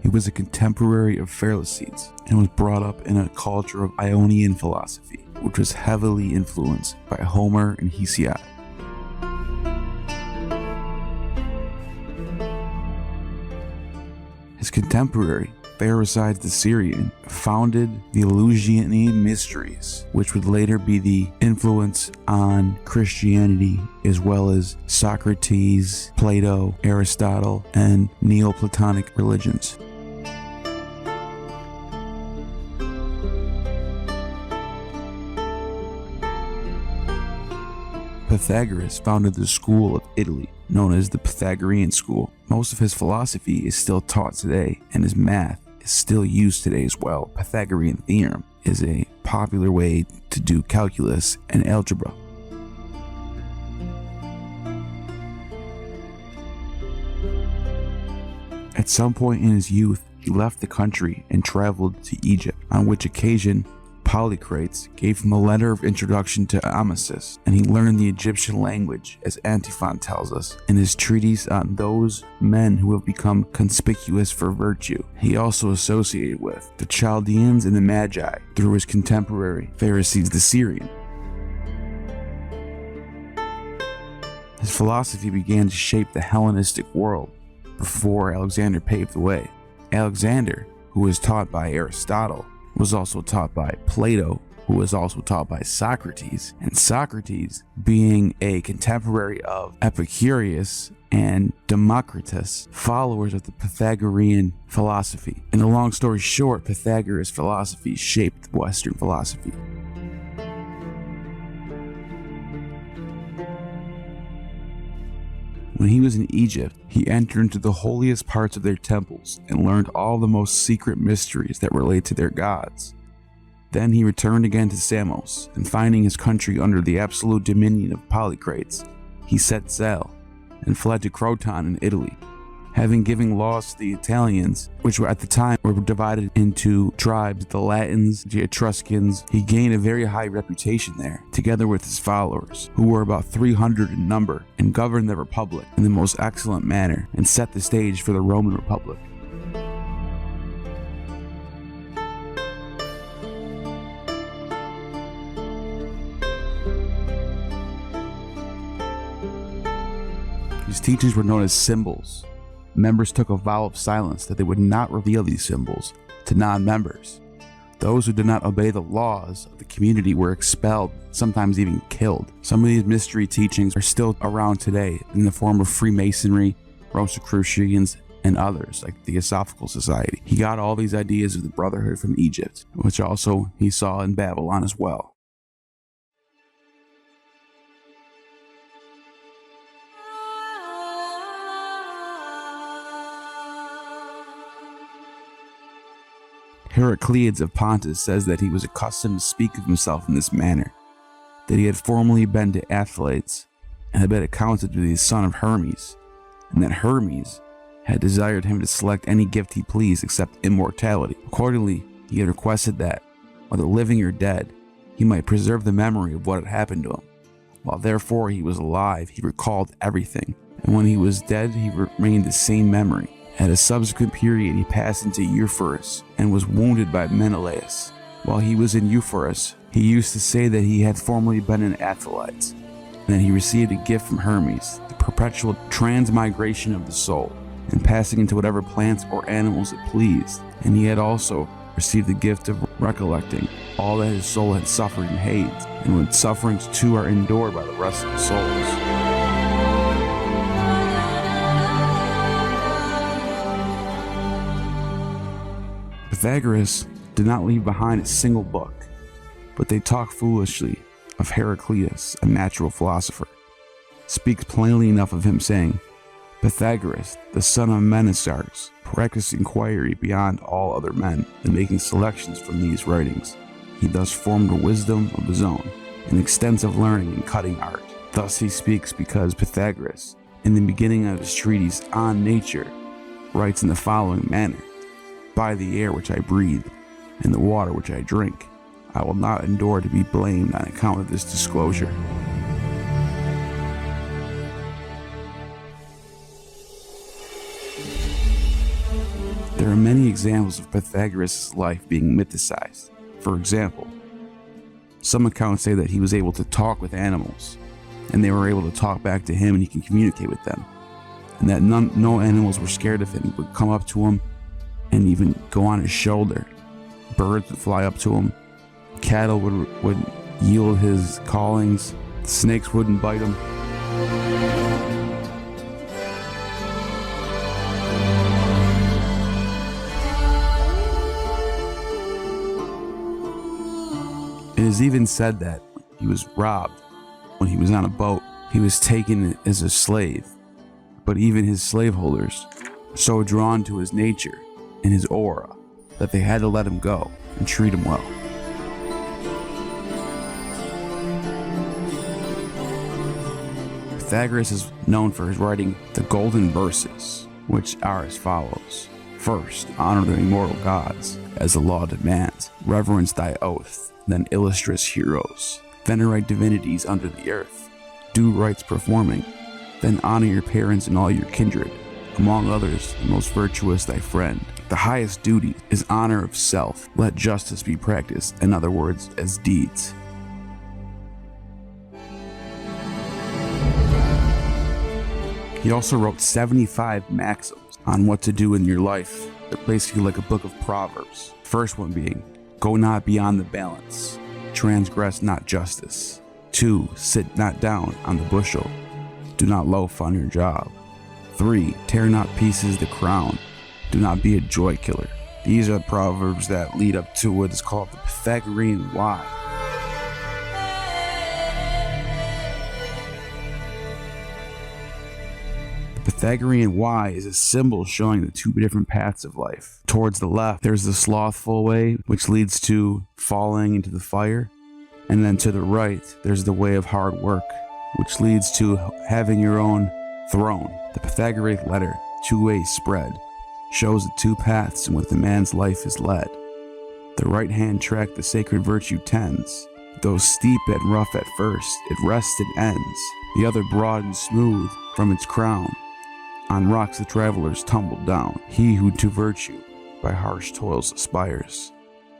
He was a contemporary of Pharisees and was brought up in a culture of Ionian philosophy, which was heavily influenced by Homer and Hesiod. His contemporary, Pharisee the Syrian, founded the Eleusinian Mysteries, which would later be the influence on Christianity, as well as Socrates, Plato, Aristotle, and Neoplatonic religions. Pythagoras founded the school of Italy, known as the Pythagorean school. Most of his philosophy is still taught today, and his math is still used today as well. Pythagorean theorem is a popular way to do calculus and algebra. At some point in his youth, he left the country and traveled to Egypt, on which occasion Polycrates gave him a letter of introduction to Amasis, and he learned the Egyptian language, as Antiphon tells us in his treatise on those men who have become conspicuous for virtue. He also associated with the Chaldeans and the Magi through his contemporary Pharisees the Syrian. His philosophy began to shape the Hellenistic world before Alexander paved the way. Alexander, who was taught by Aristotle, was also taught by Plato, who was also taught by Socrates, and Socrates, being a contemporary of Epicurus and Democritus, followers of the Pythagorean philosophy. And a long story short, Pythagoras' philosophy shaped Western philosophy. When he was in Egypt, he entered into the holiest parts of their temples and learned all the most secret mysteries that relate to their gods. Then he returned again to Samos, and finding his country under the absolute dominion of Polycrates, he set sail and fled to Croton in Italy. Having given laws to the Italians, which were at the time were divided into tribes, the Latins, the Etruscans, he gained a very high reputation there, together with his followers, who were about 300 in number, and governed the republic in the most excellent manner, and set the stage for the Roman Republic. His teachings were known as symbols. Members took a vow of silence that they would not reveal these symbols to non-members. Those who did not obey the laws of the community were expelled, sometimes even killed. Some of these mystery teachings are still around today in the form of Freemasonry, Rosicrucians, and others like the Theosophical Society. He got all these ideas of the Brotherhood from Egypt, which also he saw in Babylon as well. Heraclides of Pontus says that he was accustomed to speak of himself in this manner, that he had formerly been to Athletes and had been accounted to be the son of Hermes, and that Hermes had desired him to select any gift he pleased except immortality. Accordingly, he had requested that, whether living or dead, he might preserve the memory of what had happened to him. While therefore he was alive, he recalled everything, and when he was dead, he remained the same memory. At a subsequent period, he passed into Euphorus and was wounded by Menelaus. While he was in Euphorus, he used to say that he had formerly been in Athalites, and that he received a gift from Hermes, the perpetual transmigration of the soul, and passing into whatever plants or animals it pleased. And he had also received the gift of recollecting all that his soul had suffered in Hades, and when sufferings too are endured by the rest of the souls. Pythagoras did not leave behind a single book, but they talk foolishly of Heraclitus, a natural philosopher. Speaks plainly enough of him, saying, Pythagoras, the son of Menestars, practiced inquiry beyond all other men, and making selections from these writings, he thus formed a wisdom of his own, and extensive learning in cutting art. Thus he speaks because Pythagoras, in the beginning of his treatise On Nature, writes in the following manner: By the air which I breathe, and the water which I drink, I will not endure to be blamed on account of this disclosure. There are many examples of Pythagoras' life being mythicized. For example, some accounts say that he was able to talk with animals, and they were able to talk back to him and he can communicate with them, and that no animals were scared of him. He would come up to him and even go on his shoulder. Birds would fly up to him. Cattle would yield his callings. Snakes wouldn't bite him. It is even said that he was robbed when he was on a boat. He was taken as a slave, but even his slaveholders were so drawn to his nature and his aura that they had to let him go and treat him well. Pythagoras is known for his writing the golden verses, which are as follows. First, honor the immortal gods, as the law demands. Reverence thy oath, then illustrious heroes. Venerate divinities under the earth. Do rites performing. Then honor your parents and all your kindred. Among others, the most virtuous thy friend. The highest duty is honor of self. Let justice be practiced, in other words, as deeds. He also wrote 75 maxims on what to do in your life. They're basically like a book of Proverbs. First one being, go not beyond the balance. Transgress not justice. 2, sit not down on the bushel. Do not loaf on your job. 3, tear not pieces the crown. Do not be a joy killer. These are proverbs that lead up to what is called the Pythagorean why. The Pythagorean why is a symbol showing the two different paths of life. Towards the left, there's the slothful way, which leads to falling into the fire. And then to the right, there's the way of hard work, which leads to having your own throne. The Pythagorean letter two ways spread, shows the two paths in which the man's life is led. The right hand track the sacred virtue tends, though steep and rough at first, it rests and ends. The other broad and smooth from its crown, on rocks the travelers tumble down. He who to virtue by harsh toils aspires,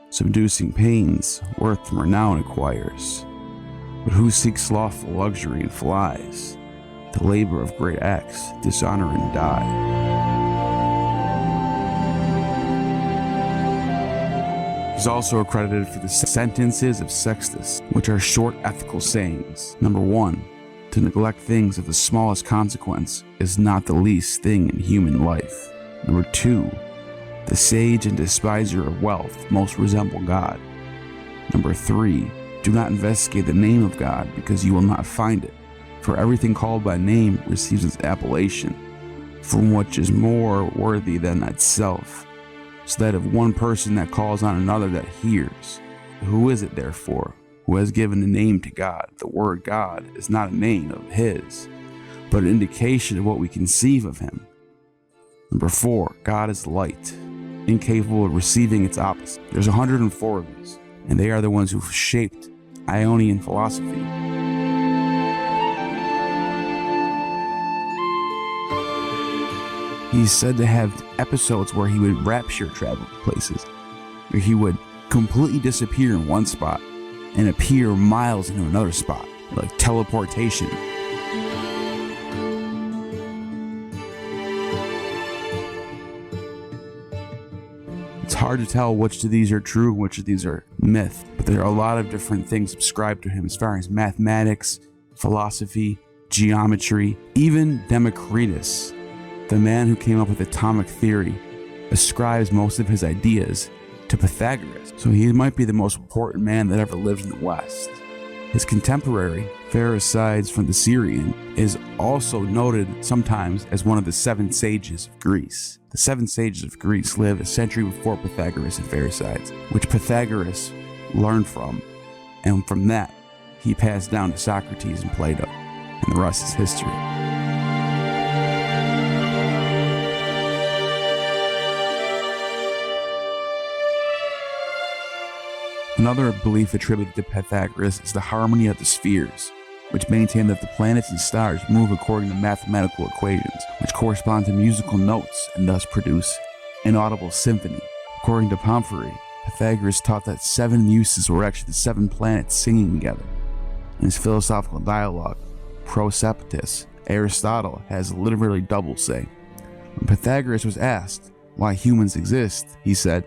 subducing pains, worth and renown acquires. But who seeks slothful luxury and flies, the labor of great acts, dishonor and die. He's also accredited for the sentences of Sextus, which are short ethical sayings. Number 1, to neglect things of the smallest consequence is not the least thing in human life. Number 2, the sage and despiser of wealth most resemble God. Number 3, do not investigate the name of God because you will not find it, for everything called by name receives its appellation, from which is more worthy than itself. So that of one person that calls on another that hears. Who is it, therefore, who has given a name to God? The word God is not a name of his, but an indication of what we conceive of him. Number 4, God is light, incapable of receiving its opposite. There's 104 of these, and they are the ones who've shaped Ionian philosophy. He's said to have episodes where he would rapture travel places, where he would completely disappear in one spot and appear miles into another spot, like teleportation. It's hard to tell which of these are true and which of these are myth, but there are a lot of different things ascribed to him as far as mathematics, philosophy, geometry. Even Democritus, the man who came up with atomic theory, ascribes most of his ideas to Pythagoras, so he might be the most important man that ever lived in the West. His contemporary, Pherecydes from the Syrian, is also noted sometimes as one of the 7 sages of Greece. The 7 sages of Greece lived a century before Pythagoras and Pherecydes, which Pythagoras learned from, and from that, he passed down to Socrates and Plato, and the rest is history. Another belief attributed to Pythagoras is the harmony of the spheres, which maintain that the planets and stars move according to mathematical equations, which correspond to musical notes and thus produce an audible symphony. According to Porphyry, Pythagoras taught that 7 muses were actually the 7 planets singing together. In his philosophical dialogue, Proceptus, Aristotle has literally double say. When Pythagoras was asked why humans exist, he said,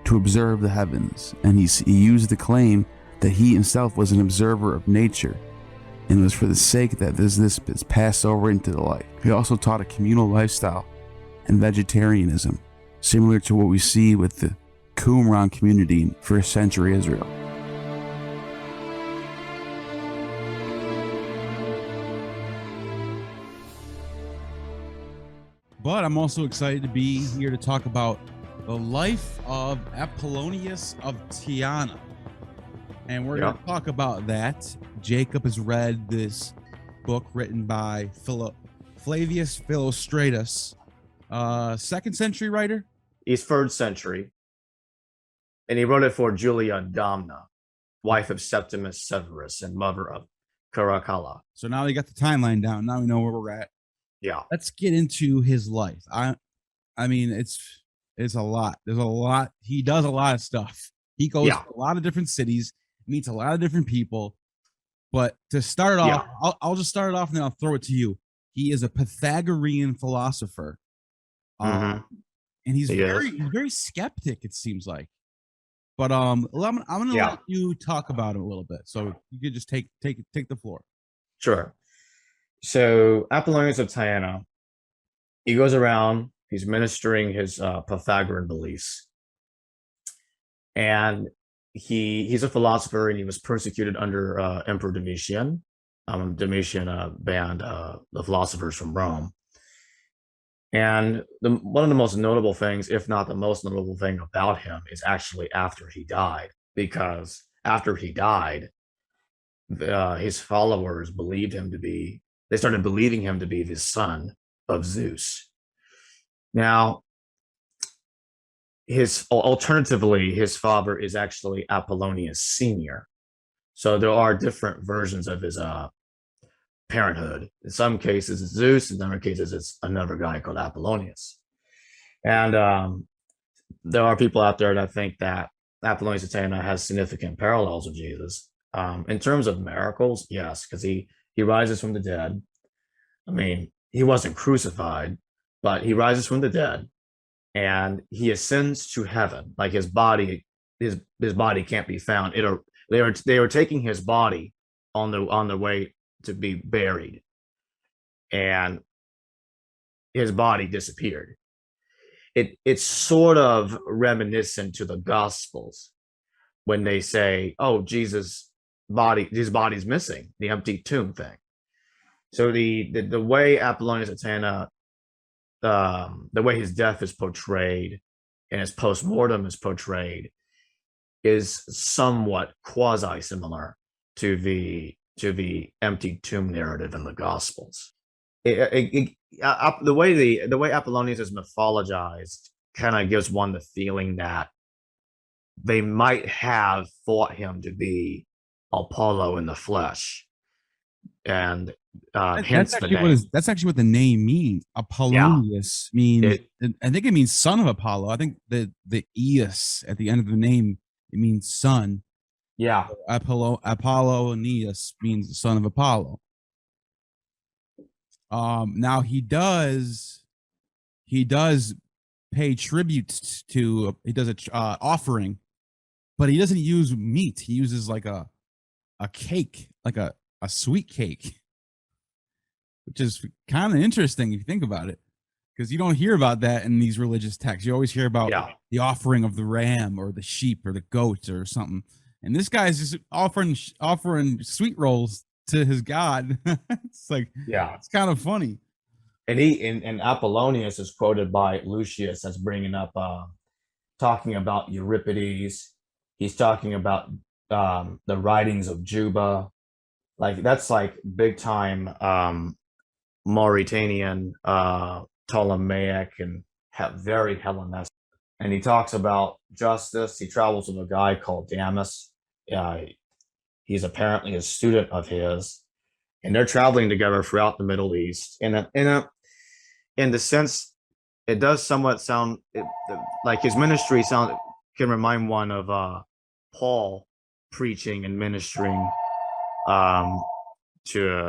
to observe the heavens, and he used the claim that he himself was an observer of nature, and it was for the sake that this is passed over into the life. He also taught a communal lifestyle and vegetarianism, similar to what we see with the Qumran community in first century Israel. But I'm also excited to be here to talk about the life of Apollonius of Tyana. And we're going to talk about that. Jacob has read this book written by Flavius Philostratus, 2nd century writer. He's 3rd century. And he wrote it for Julia Domna, wife of Septimus Severus and mother of Caracalla. So now we got the timeline down. Now we know where we're at. Yeah. Let's get into his life. I mean, it's a lot. There's a lot. He does a lot of stuff. He goes to a lot of different cities, meets a lot of different people. But to start off, I'll just start it off and then I'll throw it to you. He is a Pythagorean philosopher. And he's very skeptic, it seems like. But I'm gonna let you talk about him a little bit. So you could just take the floor. Sure. So Apollonius of Tyana, he goes around, he's ministering his Pythagorean beliefs. And he's a philosopher, and he was persecuted under Emperor Domitian. Domitian banned the philosophers from Rome. And one of the most notable things, if not the most notable thing about him, is actually after he died. Because after he died, his followers they started believing him to be the son of Zeus. Now, alternatively, his father is actually Apollonius Senior. So there are different versions of his parenthood. In some cases, it's Zeus. In other cases, it's another guy called Apollonius. And there are people out there that think that Apollonius of Tyana has significant parallels with Jesus. In terms of miracles, yes, because he rises from the dead. I mean, he wasn't crucified, but he rises from the dead, and he ascends to heaven. Like his body can't be found. They were taking his body on the way to be buried, and his body disappeared. It's sort of reminiscent to the Gospels when they say, "Oh, his body's missing," the empty tomb thing. So the way Apollonius of Tyana, the way his death is portrayed and his post-mortem is portrayed is somewhat quasi-similar to the empty tomb narrative in the Gospels. The way Apollonius is mythologized kind of gives one the feeling that they might have thought him to be Apollo in the flesh, and hence the name. That's actually what the name means. Apollonius means, I think it means son of Apollo. I think the eus at the end of the name, it means son. Yeah. Apollonius means the son of Apollo. Now he does pay tribute to, he does a offering, but he doesn't use meat. He uses like a cake, like a sweet cake, which is kind of interesting if you think about it, because you don't hear about that in these religious texts. You always hear about the offering of the ram or the sheep or the goat or something, and this guy's just offering sweet rolls to his god. It's like, it's kind of funny. And and Apollonius is quoted by Lucius as bringing up talking about Euripides. He's talking about the writings of Juba. Like that's like big time Mauritanian, Ptolemaic, and very Hellenistic. And he talks about justice. He travels with a guy called Damas. He's apparently a student of his, and they're traveling together throughout the Middle East. In the sense, it does somewhat sound like his ministry can remind one of Paul preaching and ministering to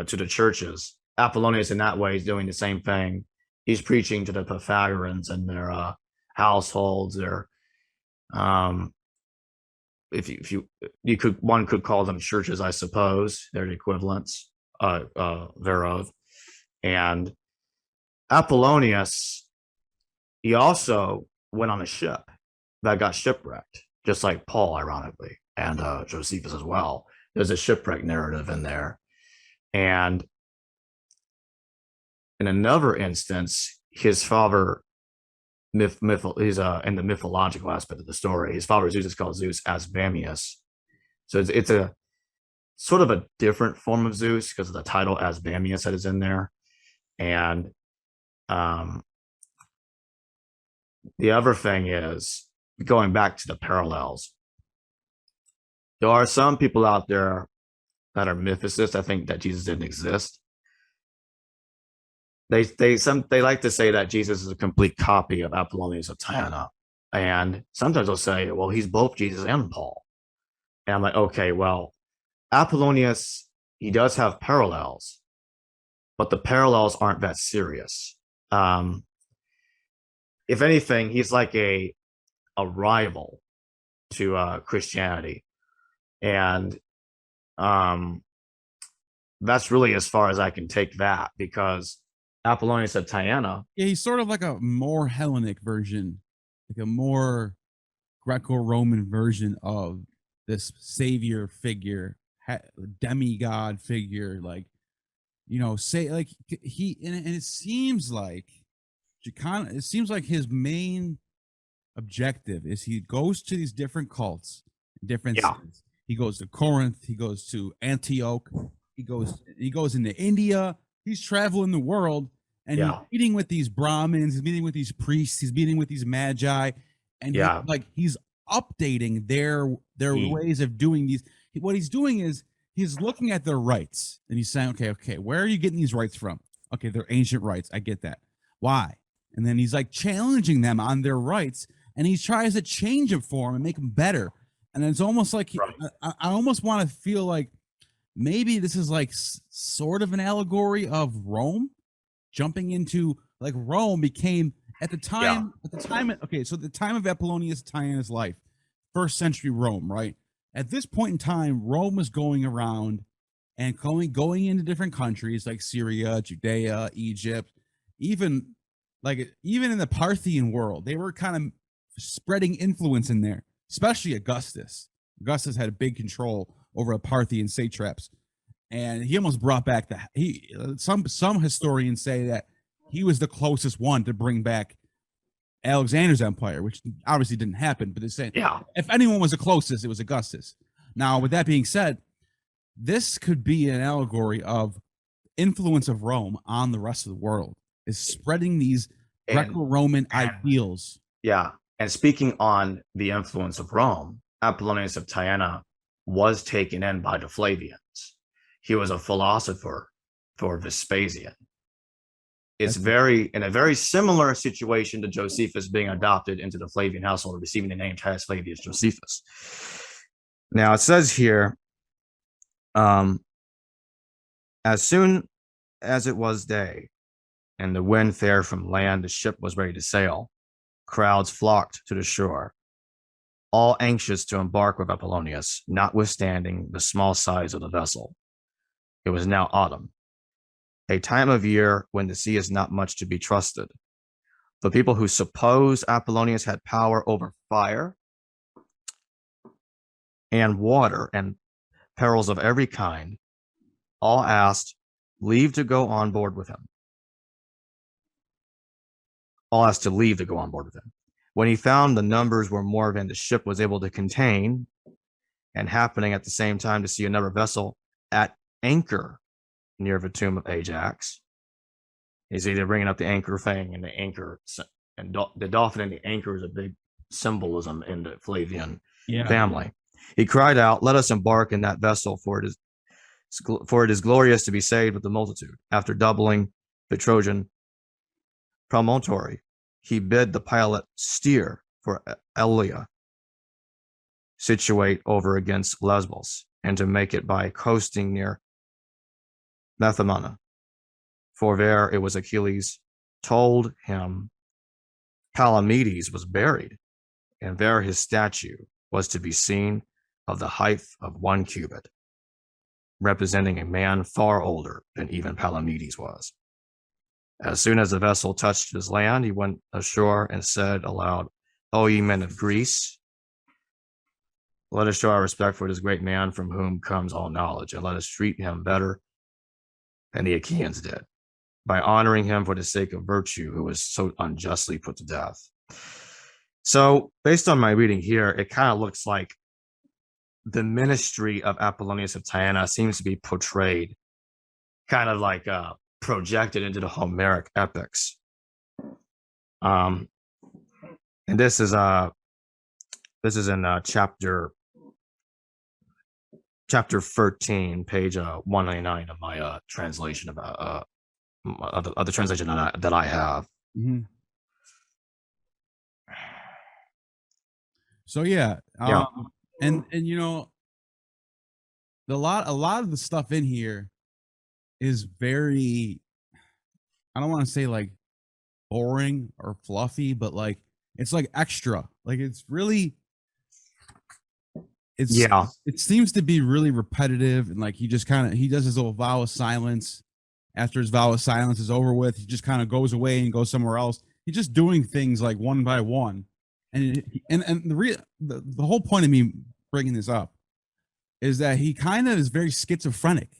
the churches. Apollonius in that way is doing the same thing. He's preaching to the Pythagoreans and their households. Their one could call them churches, I suppose. They're the equivalents thereof. And Apollonius, he also went on a ship that got shipwrecked, just like Paul, ironically, and Josephus as well. There's a shipwreck narrative in there. And in another instance, his father, he's in the mythological aspect of the story. His father Zeus is called Zeus Asbamius. So it's a sort of a different form of Zeus because of the title Asbamius that is in there. And the other thing is, going back to the parallels, there are some people out there that are mythicists. I think that Jesus didn't exist. They like to say that Jesus is a complete copy of Apollonius of Tyana, and sometimes they'll say, well, he's both Jesus and Paul. And I'm like, okay, well, Apollonius, he does have parallels, but the parallels aren't that serious. If anything, he's like a rival to Christianity, and that's really as far as I can take that, because Apollonius of Tyana, he's sort of like a more Hellenic version, like a more Greco-Roman version of this savior figure, demigod figure, like, you know, say like he, and it seems like his main objective is he goes to these different cults, different cities. He goes to Corinth, he goes to Antioch, he goes into India. He's traveling the world, and he's meeting with these Brahmins, he's meeting with these priests, he's meeting with these magi, and he's updating their ways of doing these. What he's doing is he's looking at their rites, and he's saying, okay, where are you getting these rites from? Okay, they're ancient rites. I get that. Why? And then he's like challenging them on their rights, and he tries to change them for them and make them better. And it's almost like I almost want to feel like maybe this is like sort of an allegory of Rome jumping into, like, Rome became at the time. So the time of Apollonius of Tyana's life, 1st century Rome, right? At this point in time, Rome was going around and going into different countries like Syria, Judea, Egypt, even in the Parthian world, they were kind of spreading influence in there, especially Augustus. Augustus had a big control over the Parthian satraps, and he almost brought back some historians say that he was the closest one to bring back Alexander's empire, which obviously didn't happen, but they're saying if anyone was the closest, it was Augustus. Now, with that being said, this could be an allegory of influence of Rome on the rest of the world, is spreading these Greco-Roman ideals. Yeah. And speaking on the influence of Rome, Apollonius of Tyana was taken in by the Flavians. He was a philosopher for Vespasian. It's in a very similar situation to Josephus being adopted into the Flavian household, receiving the name Titus Flavius Josephus. Now it says here, as soon as it was day and the wind fair from land, the ship was ready to sail. Crowds flocked to the shore, all anxious to embark with Apollonius, notwithstanding the small size of the vessel. It was now autumn, a time of year when the sea is not much to be trusted. The people who supposed Apollonius had power over fire and water and perils of every kind, all asked leave to go on board with him. All asked to leave to go on board with him. When he found the numbers were more than the ship was able to contain, and happening at the same time to see another vessel at anchor near the tomb of Ajax, he's either bringing up the anchor thing, and the anchor and the dolphin and the anchor is a big symbolism in the Flavian family. He cried out, "Let us embark in that vessel, for it is glorious to be saved with the multitude." After doubling the Trojan promontory, he bid the pilot steer for Elia, situate over against Lesbos, and to make it by coasting near Methamana. For there it was Achilles told him Palamedes was buried, and there his statue was to be seen of the height of 1 cubit, representing a man far older than even Palamedes was. As soon as the vessel touched his land, he went ashore and said aloud, "O ye men of Greece, let us show our respect for this great man from whom comes all knowledge, and let us treat him better than the Achaeans did, by honoring him for the sake of virtue, who was so unjustly put to death." So, based on my reading here, it kind of looks like the ministry of Apollonius of Tyana seems to be portrayed kind of like projected into the Homeric epics. And this is in chapter 13, page 199 of my translation of the translation that I have. Mm-hmm. So and you know, a lot of the stuff in here is very, I don't want to say like boring or fluffy, but like it's like extra. Like it's really, it seems to be really repetitive, and like he does his little vow of silence. After his vow of silence is over with, he just kind of goes away and goes somewhere else. He's just doing things like one by one, and the whole point of me bringing this up is that he kind of is very schizophrenic,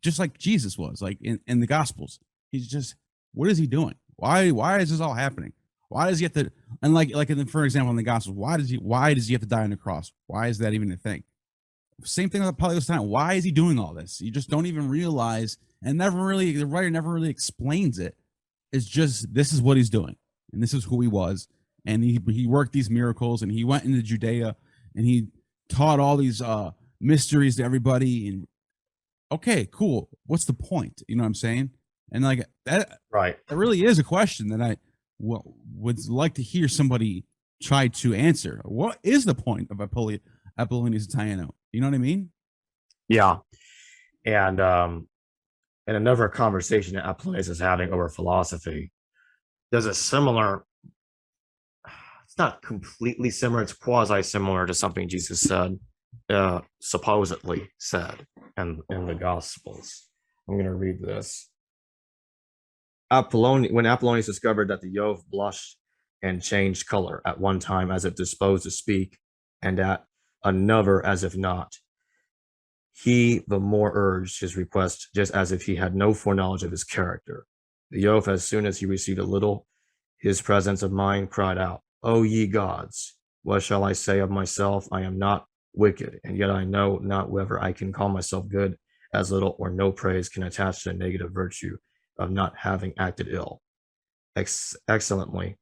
just like Jesus was, like in the Gospels. He's just, what is he doing? Why is this all happening? Why does he have to? And for example, in the Gospels, why does he have to die on the cross? Why is that even a thing? Same thing with Apollonius of Tyana. Why is he doing all this? You just don't even realize, and the writer never really explains it. It's just this is what he's doing, and this is who he was, and he worked these miracles, and he went into Judea, and he taught all these mysteries to everybody. And okay, cool. What's the point? You know what I'm saying? And like that, Right. that really is a question that I would like to hear somebody try to answer. What is the point of Apollonius of Tyana? You know what I mean? Yeah. And in another conversation that Apollonius is having over philosophy, there's a similar, it's not completely similar, it's quasi-similar to something Jesus said, supposedly said in the Gospels. I'm going to read this. When Apollonius discovered that the Jove blushed and changed color at one time as if disposed to speak, and at another as if not, he the more urged his request, just as if he had no foreknowledge of his character. The Jove, as soon as he received a little his presence of mind, cried out, "O ye gods, what shall I say of myself? I am not wicked, and yet I know not whether I can call myself good, as little or no praise can attach to the negative virtue of not having acted ill." Excellently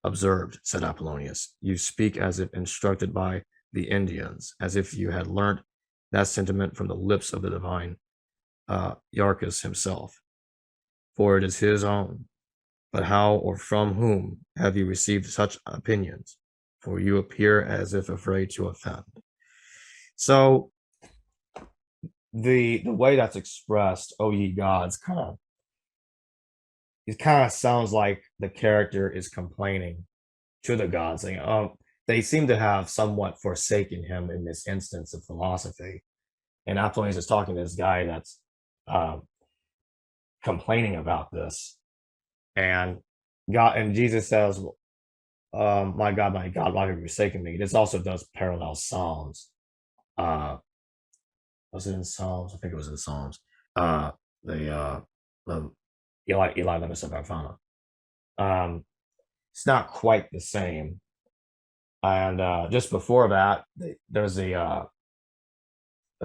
observed, said Apollonius. You speak as if instructed by the Indians, as if you had learnt that sentiment from the lips of the divine Oeagrus himself, for it is his own. But how or from whom have you received such opinions? For you appear as if afraid to offend. So the way that's expressed, "O ye gods," it kind of sounds like the character is complaining to the gods. They seem to have somewhat forsaken him in this instance of philosophy. And Apollonius is talking to this guy that's complaining about this. And Jesus says, my God, why have you forsaken me?" This also does parallel Psalms. Was it in Psalms? I think it was in Psalms. The Eli Levis of Arfana. It's not quite the same. And just before that, there's a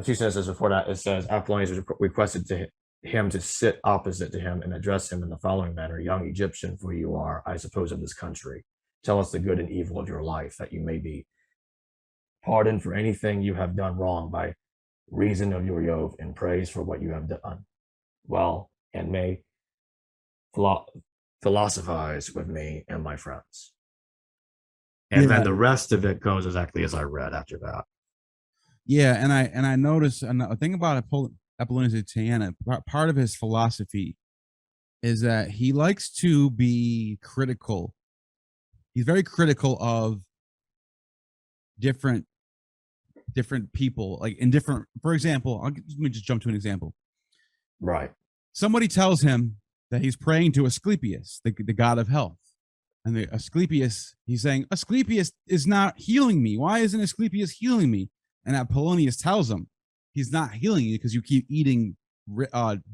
few sentences before that. It says Apollonius requested him to sit opposite to him and address him in the following manner: "Young Egyptian, for you are, I suppose, of this country. Tell us the good and evil of your life, that you may be pardoned for anything you have done wrong by reason of your Jove, and praise for what you have done well, and may philosophize with me and my friends." And then the rest of it goes exactly as I read after that. Yeah, and I noticed a thing about Apollonius of Tyana. Part of his philosophy is that he likes to be critical. He's very critical of different people, like in different. For example, let me just jump to an example. Right. Somebody tells him that he's praying to Asclepius, the god of health. And Asclepius, he's saying, "Asclepius is not healing me. Why isn't Asclepius healing me?" And Apollonius tells him, "He's not healing you because you keep eating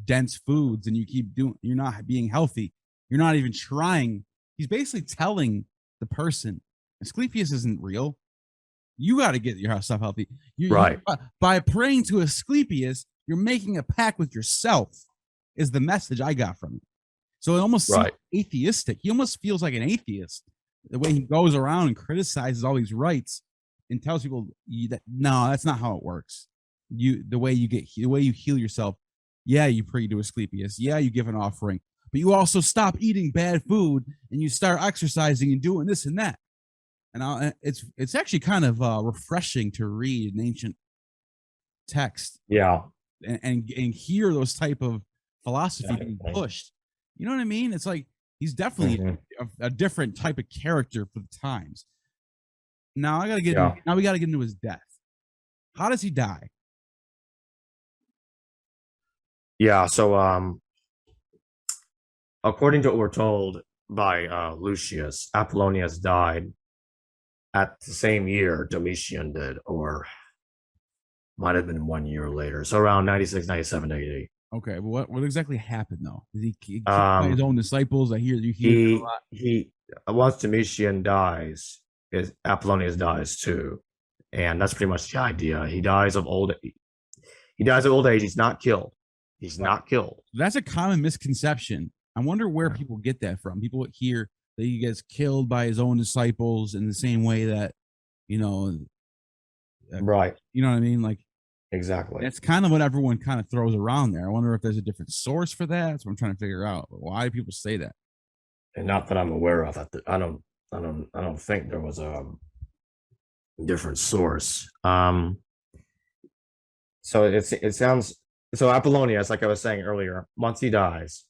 dense foods, and you're not being healthy. You're not even trying." He's basically telling the person, Asclepius isn't real. You got to get yourself healthy. Right. By praying to Asclepius, you're making a pact with yourself, is the message I got from it. So it almost seems atheistic. He almost feels like an atheist, the way he goes around and criticizes all these rites and tells people that no, that's not how it works. The way you heal yourself. Yeah, you pray to Asclepius. Yeah, you give an offering, but you also stop eating bad food and you start exercising and doing this and that. And it's actually kind of refreshing to read an ancient text. Yeah. And hear those type of philosophy being pushed. You know what I mean? It's like he's definitely a different type of character for the times. Now we got to get into his death. How does he die? Yeah. So, according to what we're told by Lucius, Apollonius died at the same year Domitian did, or might have been 1 year later. So around 96, 97 AD. Okay, but what exactly happened though? Did he keep his own disciples? I hear you hear a lot. He once Domitian dies, Apollonius dies too, and that's pretty much the idea. He dies of old age. He's not killed. He's not killed. That's a common misconception I wonder where people get that from. People hear that he gets killed by his own disciples in the same way that, Right. You know what I mean? Like, exactly. That's kind of what everyone kind of throws around there. I wonder if there's a different source for that. That's what I'm trying to figure out. Why do people say that? And not that I'm aware of. I don't think there was a different source. So it sounds so Apollonius, like I was saying earlier, once he dies,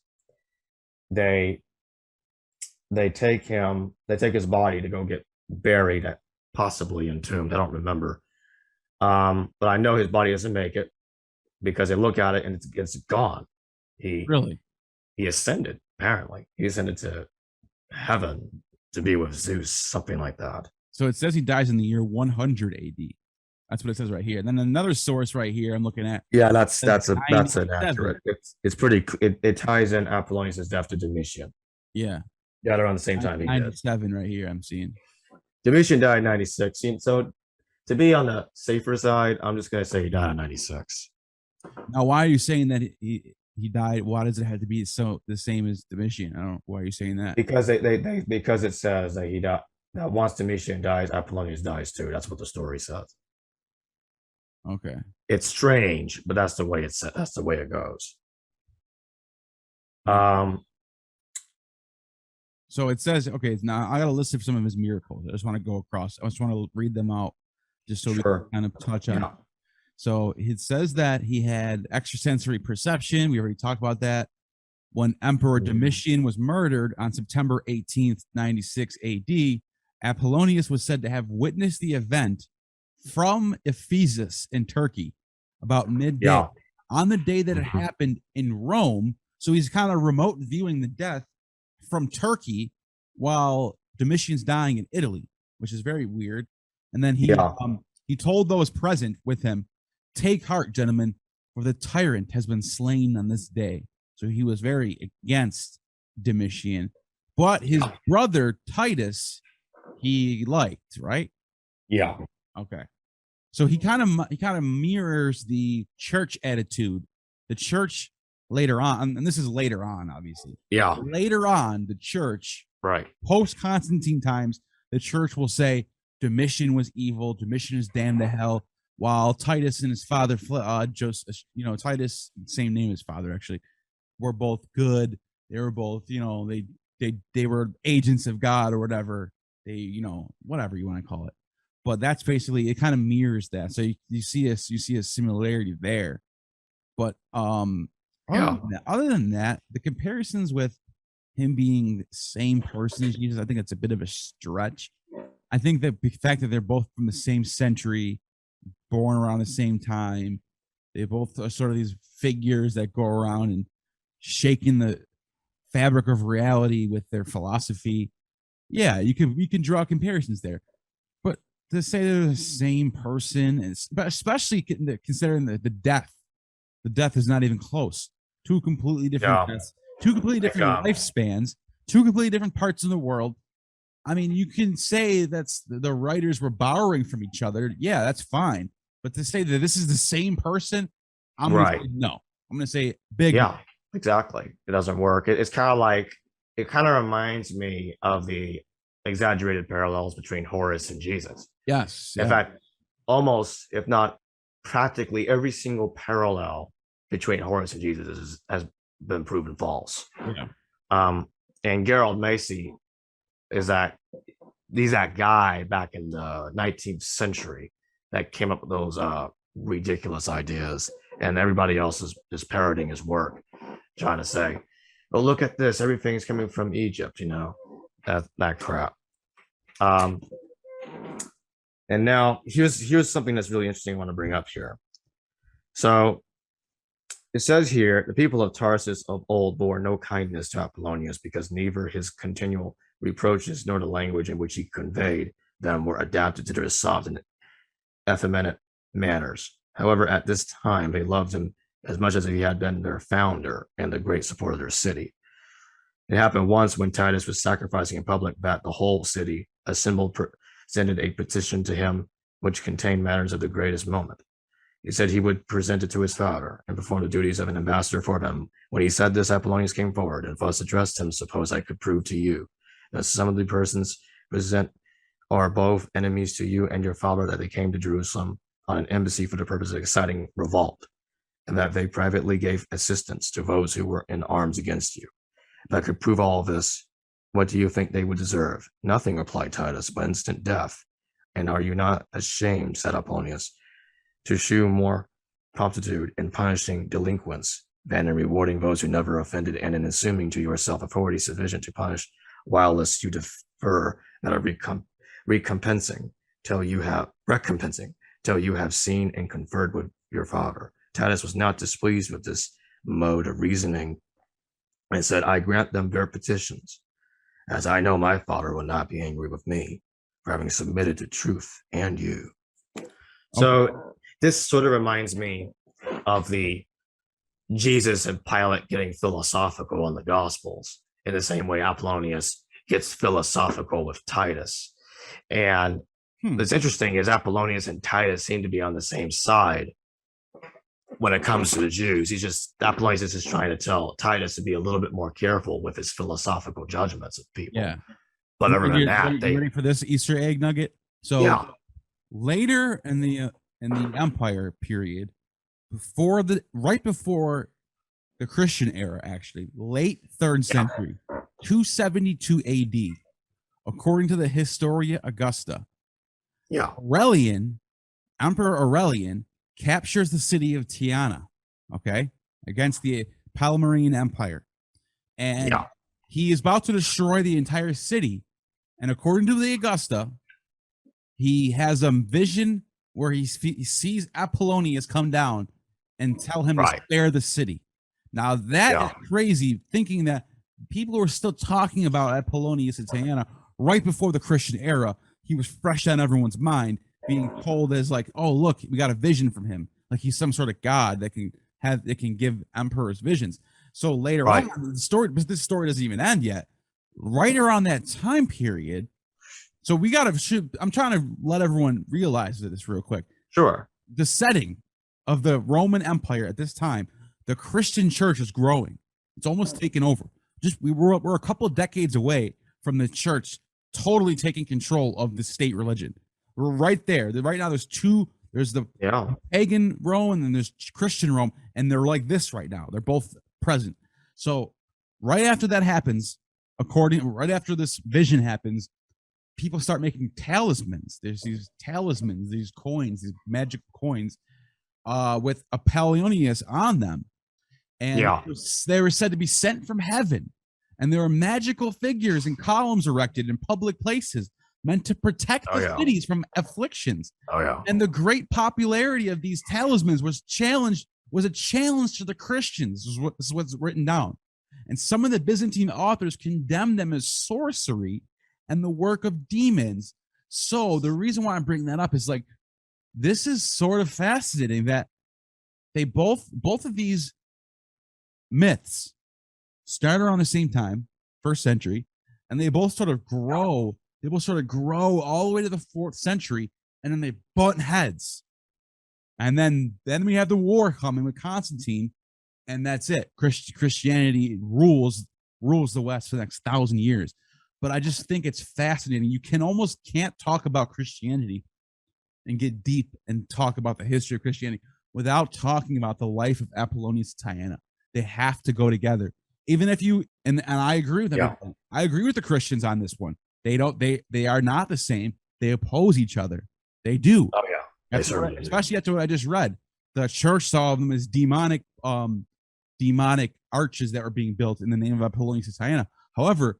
they take his body to go get buried, at possibly entombed. I don't remember. But I know his body doesn't make it because they look at it and it's gone. He ascended, apparently. He ascended to heaven to be with Zeus, something like that. So it says he dies in the year 100 AD. That's what it says right here. And then another source right here I'm looking at. Yeah, that's inaccurate. It's pretty. It ties in Apollonius' death to Domitian. Yeah. Yeah, around the same time he did. 97 right here I'm seeing. Domitian died in 96. So to be on the safer side, I'm just gonna say he died in 96. Now, why are you saying that he died? Why does it have to be so the same as Domitian? I don't know. Why are you saying that? Because because it says that he died. That once Domitian dies, Apollonius dies too. That's what the story says. Okay. It's strange, but that's the way that's the way it goes. So it says, okay, now I got a list of some of his miracles. I just want to go across. I just want to read them out just so we can kind of touch on it. So it says that he had extrasensory perception. We already talked about that. When Emperor Domitian was murdered on September 18th, 96 AD, Apollonius was said to have witnessed the event from Ephesus in Turkey about midday on the day that it happened in Rome. So he's kind of remote viewing the death from Turkey while Domitian's dying in Italy, which is very weird. And then he told those present with him, "Take heart, gentlemen, for the tyrant has been slain on this day." So he was very against Domitian, but his brother Titus he liked, right? Yeah. Okay. So he kind of mirrors the church attitude. The church later on, and this is later on, obviously. Yeah. Later on, the church, right, post Constantine times, the church will say Domitian was evil. Domitian is damned to hell. While Titus and his father, Joseph, Titus, same name as father actually, were both good. They were both, they were agents of God or whatever. They, whatever you want to call it. But that's basically, it kind of mirrors that. So you see a similarity there. But other than that, the comparisons with him being the same person as Jesus, I think it's a bit of a stretch. I think that the fact that they're both from the same century, born around the same time, they both are sort of these figures that go around and shaking the fabric of reality with their philosophy. Yeah, you can draw comparisons there. But to say they're the same person, especially considering the death is not even close. Two completely different deaths, two completely different lifespans, two completely different parts of the world. I mean, you can say that's the writers were borrowing from each other. Yeah, that's fine. But to say that this is the same person, I'm going to say no. I'm going to say big. Yeah, exactly. It doesn't work. It's kind of like, it kind of reminds me of the exaggerated parallels between Horus and Jesus. Yes. In fact, almost, if not practically every single parallel between Horus and Jesus has been proven false. Yeah. And Gerald Macy is that guy back in the 19th century that came up with those ridiculous ideas, and everybody else is parroting his work, trying to say, "Oh, look at this! Everything's coming from Egypt," that crap. And now here's something that's really interesting I want to bring up here. So it says here, the people of Tarsus of old bore no kindness to Apollonius, because neither his continual reproaches nor the language in which he conveyed them were adapted to their soft and effeminate manners. However, at this time, they loved him as much as if he had been their founder and the great support of their city. It happened once when Titus was sacrificing in public that the whole city assembled, presented a petition to him which contained matters of the greatest moment. He said he would present it to his father and perform the duties of an ambassador for him. When he said this, Apollonius came forward and thus addressed him. Suppose I could prove to you that some of the persons present are both enemies to you and your father, that they came to Jerusalem on an embassy for the purpose of exciting revolt, and that they privately gave assistance to those who were in arms against you. If I could prove all this, what do you think they would deserve? Nothing, replied Titus, but instant death. And are you not ashamed, said Apollonius, to shew more promptitude in punishing delinquents than in rewarding those who never offended, and in assuming to yourself authority sufficient to punish, while lest you defer that are recompensing till you have seen and conferred with your father. Titus was not displeased with this mode of reasoning and said, I grant them their petitions, as I know my father will not be angry with me for having submitted to truth and you. So this sort of reminds me of the Jesus and Pilate getting philosophical in the Gospels, in the same way Apollonius gets philosophical with Titus. And what's interesting is Apollonius and Titus seem to be on the same side when it comes to the Jews. Apollonius is just trying to tell Titus to be a little bit more careful with his philosophical judgments of people. Yeah. But other than that, you ready for this Easter egg nugget? So later in the Empire period, right before the Christian era, actually, late 3rd century, 272 AD, according to the Historia Augusta, Emperor Aurelian captures the city of Tyana, against the Palmyrene Empire. And he is about to destroy the entire city. And according to the Augusta, he has a vision where he sees Apollonius come down and tell him to spare the city. Now that is crazy, thinking that people were still talking about Apollonius of Tyana right before the Christian era. He was fresh on everyone's mind, being told as like, oh, look, we got a vision from him. Like he's some sort of god that can give emperors visions. So later on, the story, but this story doesn't even end yet. Right around that time period. So I'm trying to let everyone realize this real quick. Sure. The setting of the Roman Empire at this time, the Christian church is growing. It's almost taken over. We're a couple of decades away from the church totally taking control of the state religion. We're right there. Right now, there's the pagan Rome and then there's Christian Rome, and they're like this right now. They're both present. So right after that happens, right after this vision happens, people start making talismans. There's these talismans, these coins, these magic coins, with Apollonius on them. And they were said to be sent from heaven. And there were magical figures and columns erected in public places meant to protect the cities from afflictions. And the great popularity of these talismans was a challenge to the Christians. This is what's written down. And some of the Byzantine authors condemned them as sorcery and the work of demons. So the reason why I'm bringing that up is like, this is sort of fascinating that they both of these myths start around the same time, 1st century, and they both sort of grow. They both sort of grow all the way to the 4th century, and then they butt heads. And then we have the war coming with Constantine, and that's it. Christianity rules the West for the next 1,000 years. But I just think it's fascinating. You can't talk about Christianity and get deep and talk about the history of Christianity without talking about the life of Apollonius of Tyana. They have to go together. Even if you and I agree with them. Yeah. I agree with the Christians on this one. They are not the same. They oppose each other. They do. Oh yeah. Especially after what I just read. The church saw them as demonic arches that were being built in the name of Apollonius of Tyana. However,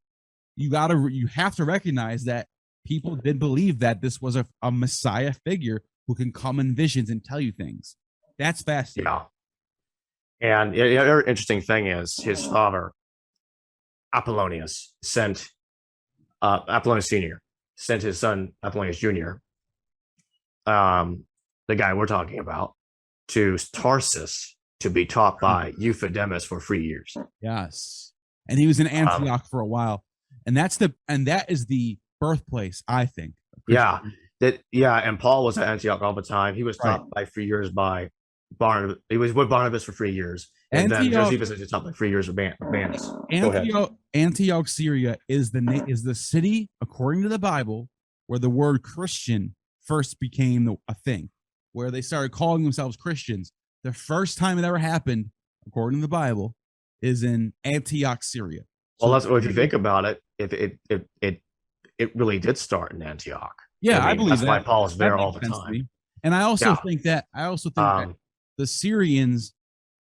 you have to recognize that people did believe that this was a Messiah figure who can come in visions and tell you things. That's fascinating. Yeah. And the other interesting thing is his father, Apollonius, Apollonius Sr. sent his son, Apollonius Jr., the guy we're talking about, to Tarsus to be taught by Euthydemus for 3 years. Yes. And he was in Antioch for a while. And that is the birthplace, I think. Yeah. And Paul was at Antioch all the time. He was taught by 3 years by Barnabas. He was with Barnabas for 3 years. And then Josephus is taught by 3 years of Barnabas. Antioch, Syria is the city, according to the Bible, where the word Christian first became a thing, where they started calling themselves Christians. The first time it ever happened, according to the Bible, is in Antioch, Syria. Well, that's if you think about it, it really did start in Antioch. Yeah, I believe that's why Paul is there all the time. And I also think that the Syrians,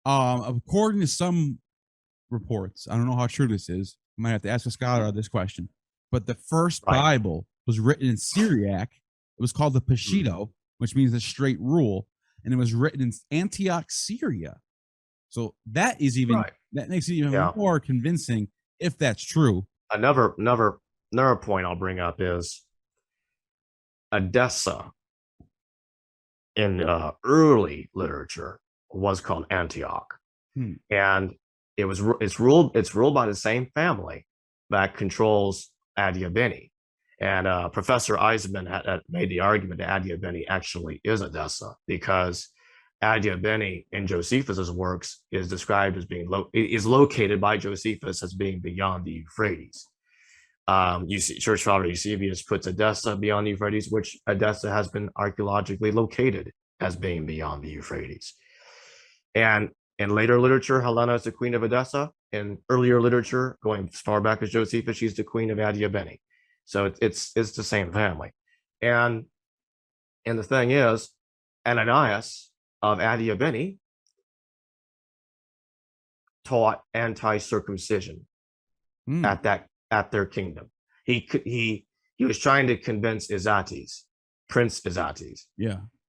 according to some reports, I don't know how true this is. I might have to ask a scholar on this question. But the first Bible was written in Syriac. It was called the Peshitta, which means the straight rule, and it was written in Antioch, Syria. So that makes it even more convincing if that's true. Another point I'll bring up is Edessa in early literature was called Antioch, and it's ruled by the same family that controls Adiabene. And Professor Eisman had made the argument that Adiabene actually is Edessa, because Adiabene in Josephus's works is described as being located by Josephus as being beyond the Euphrates. Church Father Eusebius puts Edessa beyond the Euphrates, which Edessa has been archaeologically located as being beyond the Euphrates. And in later literature, Helena is the queen of Edessa. In earlier literature, going as far back as Josephus, she's the queen of Adiabene. So it's the same family. And the thing is, Ananias of Adiabene taught anti-circumcision at their kingdom. He was trying to convince Prince Isates,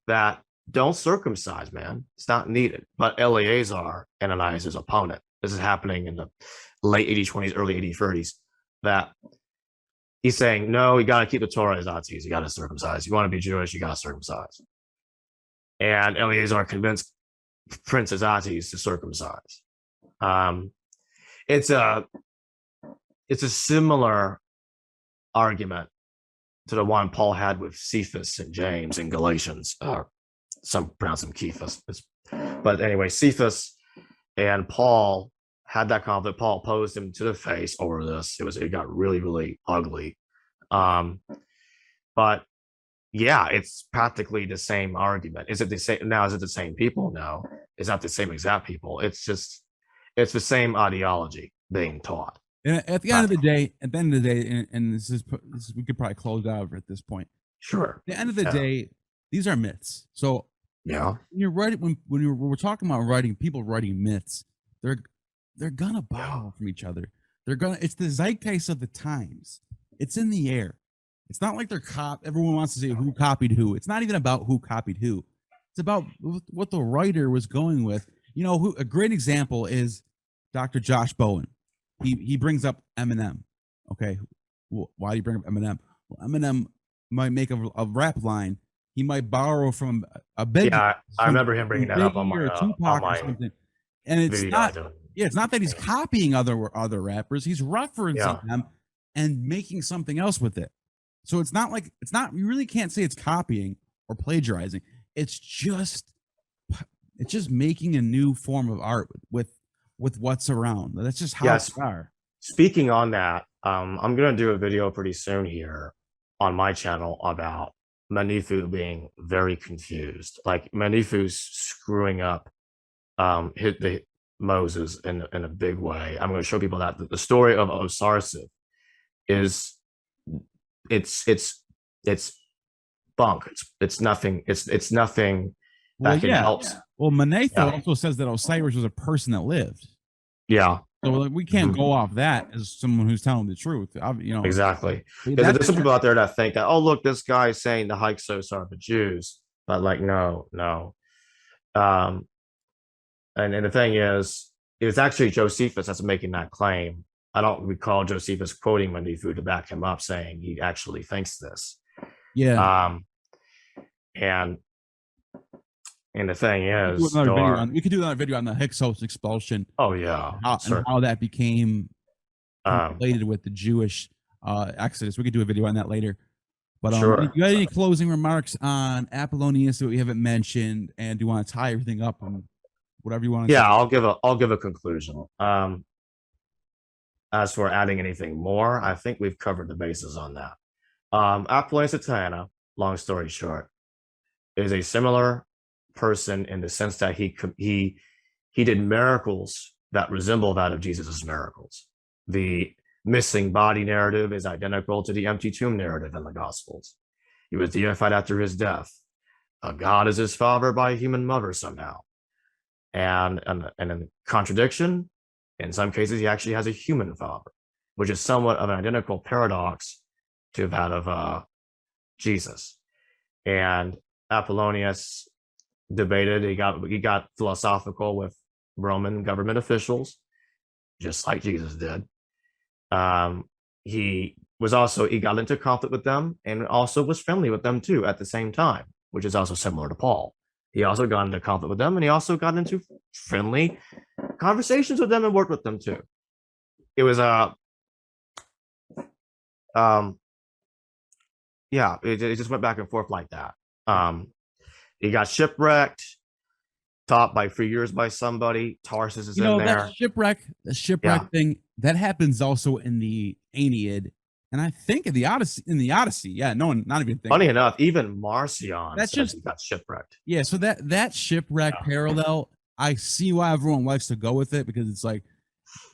that don't circumcise, man. It's not needed. But Eleazar, Ananias' opponent, this is happening in the late 8020s, early 8030s, that he's saying, no, you got to keep the Torah, Isates. You got to circumcise. You want to be Jewish, you got to circumcise. And Eleazar convinced Prince Isates to circumcise. It's a similar argument to the one Paul had with Cephas and James in Galatians. Some pronounce him Kephas. But anyway, Cephas and Paul had that conflict. Paul opposed him to the face over this. It got really, really ugly. But yeah, it's practically the same argument. Is it the same now? Is it the same people? No, it's not the same exact people. It's the same ideology being taught. And at the end of the day, and this is we could probably close out at this point. Sure. At the end of the day, these are myths. So when you're writing, when we're talking about people writing myths, they're gonna borrow from each other. It's the zeitgeist of the times. It's in the air. It's not like everyone wants to say who copied who. It's not even about who copied who. It's about what the writer was going with. A great example is Dr. Josh Bowen. He brings up Eminem. Okay, why do you bring up Eminem? Well, Eminem might make a rap line. He might borrow from a big. Yeah, I remember him bringing that up on my Tupac or something. And it's not. Yeah, it's not that he's copying other rappers. He's referencing them and making something else with it. So it's not. You really can't say it's copying or plagiarizing. It's just making a new form of art with what's around. That's just how it's are. Speaking on that, I'm gonna do a video pretty soon here on my channel about Manifu being very confused. Like Manifu's screwing up Moses in a big way. I'm going to show people that the story of Osarsiv is it's bunk. It's nothing. It's nothing that can help. Yeah. Well, Manetho also says that Osiris was a person that lived. Yeah. So we can't go off that as someone who's telling the truth. Exactly. Because there's some people out there that think that, oh, look, this guy's saying the Hyksos are the Jews, but like, no. And the thing is, it's actually Josephus that's making that claim. I don't recall Josephus quoting Manifu to back him up, saying he actually thinks this. Yeah. And the thing is, we could do another video on the Hyksos expulsion. Oh yeah, and how that became related with the Jewish Exodus. We could do a video on that later. But Sure. you got any closing remarks on Apollonius that we haven't mentioned, and do you want to tie everything up and whatever you want to say? Yeah, I'll give a conclusion. As for adding anything more, I think we've covered the bases on that. Apollonius of Tyana, long story short, is a similar person in the sense that he did miracles that resemble that of Jesus's miracles. The missing body narrative is identical to the empty tomb narrative in the Gospels. He was deified after his death. God is his father by a human mother somehow. And in contradiction, in some cases, he actually has a human father, which is somewhat of an identical paradox to that of Jesus. And Apollonius debated, he got philosophical with Roman government officials, just like Jesus did. He got into conflict with them and also was friendly with them too at the same time, which is also similar to Paul. He also got into conflict with them, and he also got into friendly conversations with them and worked with them too. It was it just went back and forth like that. He got shipwrecked, taught by 3 years by somebody. Tarsus is in there. The shipwreck thing that happens also in the Aeneid, and I think in the Odyssey. Yeah, no one, not even thinking. Funny enough, even Marcion he got shipwrecked. Yeah, so that shipwreck parallel, I see why everyone likes to go with it, because it's like,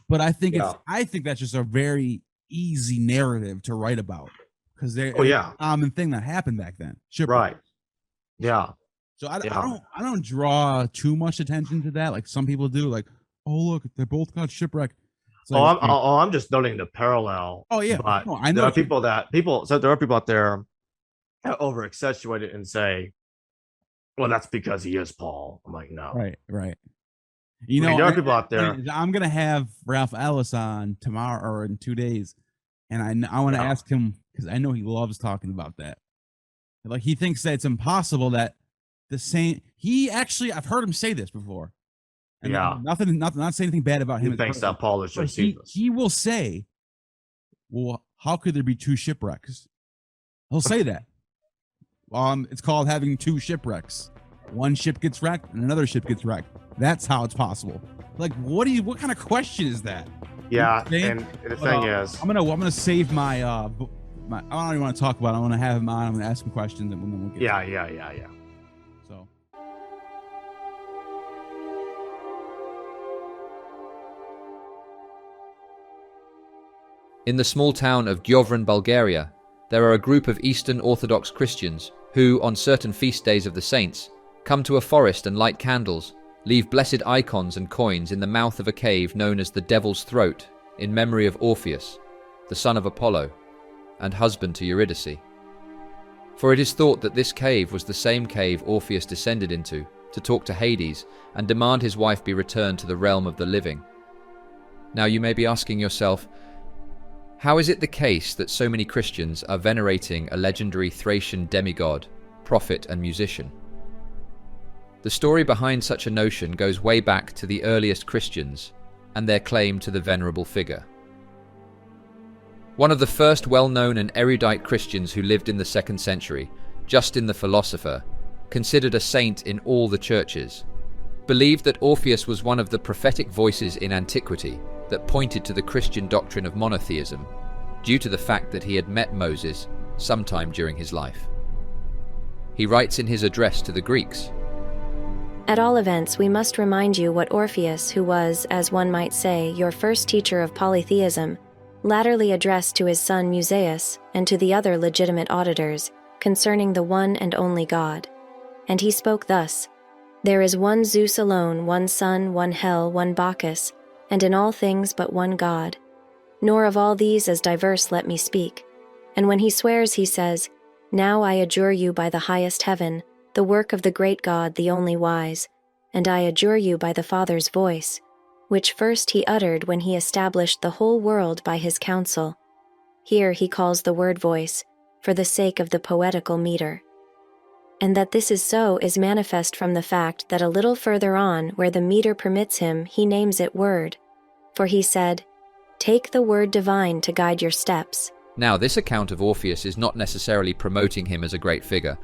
but I think I think that's just a very easy narrative to write about, because they're a common thing that happened back then. Shipwreck. Right. Yeah. So I don't draw too much attention to that, like some people do. Like, oh look, they both got shipwrecked. Like, I'm just noting the parallel. Oh yeah, but no, I know. There are people out there that over accentuate it and say, "Well, that's because he is Paul." I'm like, no. Right. There are people out there. I'm gonna have Ralph Ellis on tomorrow or in 2 days, and I want to ask him, because I know he loves talking about that. Like, he thinks that it's impossible that the same. I've heard him say this before. And not saying anything bad about him. He thinks that Paul is Josephus. He will say, well, how could there be two shipwrecks? He'll say that. It's called having two shipwrecks. One ship gets wrecked and another ship gets wrecked. That's how it's possible. Like, what kind of question is that? Yeah, and the thing is, I'm gonna save my I don't even want to talk about it. I want to have him on. I'm gonna ask him questions, and then we'll get yeah. So. In the small town of Gjovran, Bulgaria, there are a group of Eastern Orthodox Christians who, on certain feast days of the saints, come to a forest and light candles, leave blessed icons and coins in the mouth of a cave known as the Devil's Throat, in memory of Orpheus, the son of Apollo, and husband to Eurydice. For it is thought that this cave was the same cave Orpheus descended into to talk to Hades and demand his wife be returned to the realm of the living. Now you may be asking yourself, how is it the case that so many Christians are venerating a legendary Thracian demigod, prophet and musician? The story behind such a notion goes way back to the earliest Christians and their claim to the venerable figure. One of the first well-known and erudite Christians who lived in the 2nd century, Justin the Philosopher, considered a saint in all the churches, believed that Orpheus was one of the prophetic voices in antiquity that pointed to the Christian doctrine of monotheism, due to the fact that he had met Moses sometime during his life. He writes in his address to the Greeks, "At all events, we must remind you what Orpheus, who was, as one might say, your first teacher of polytheism, latterly addressed to his son Musaeus and to the other legitimate auditors concerning the one and only God. And he spoke thus, 'There is one Zeus alone, one sun, one hell, one Bacchus, and in all things but one God. Nor of all these as diverse let me speak.' And when he swears, he says, 'Now I adjure you by the highest heaven, the work of the great God, the only wise, and I adjure you by the Father's voice, which first he uttered when he established the whole world by his counsel.' Here he calls the word voice, for the sake of the poetical meter. And that this is so is manifest from the fact that a little further on, where the meter permits him, he names it word. For he said, 'Take the word divine to guide your steps, Now, this account of Orpheus is not necessarily promoting him as a great figure,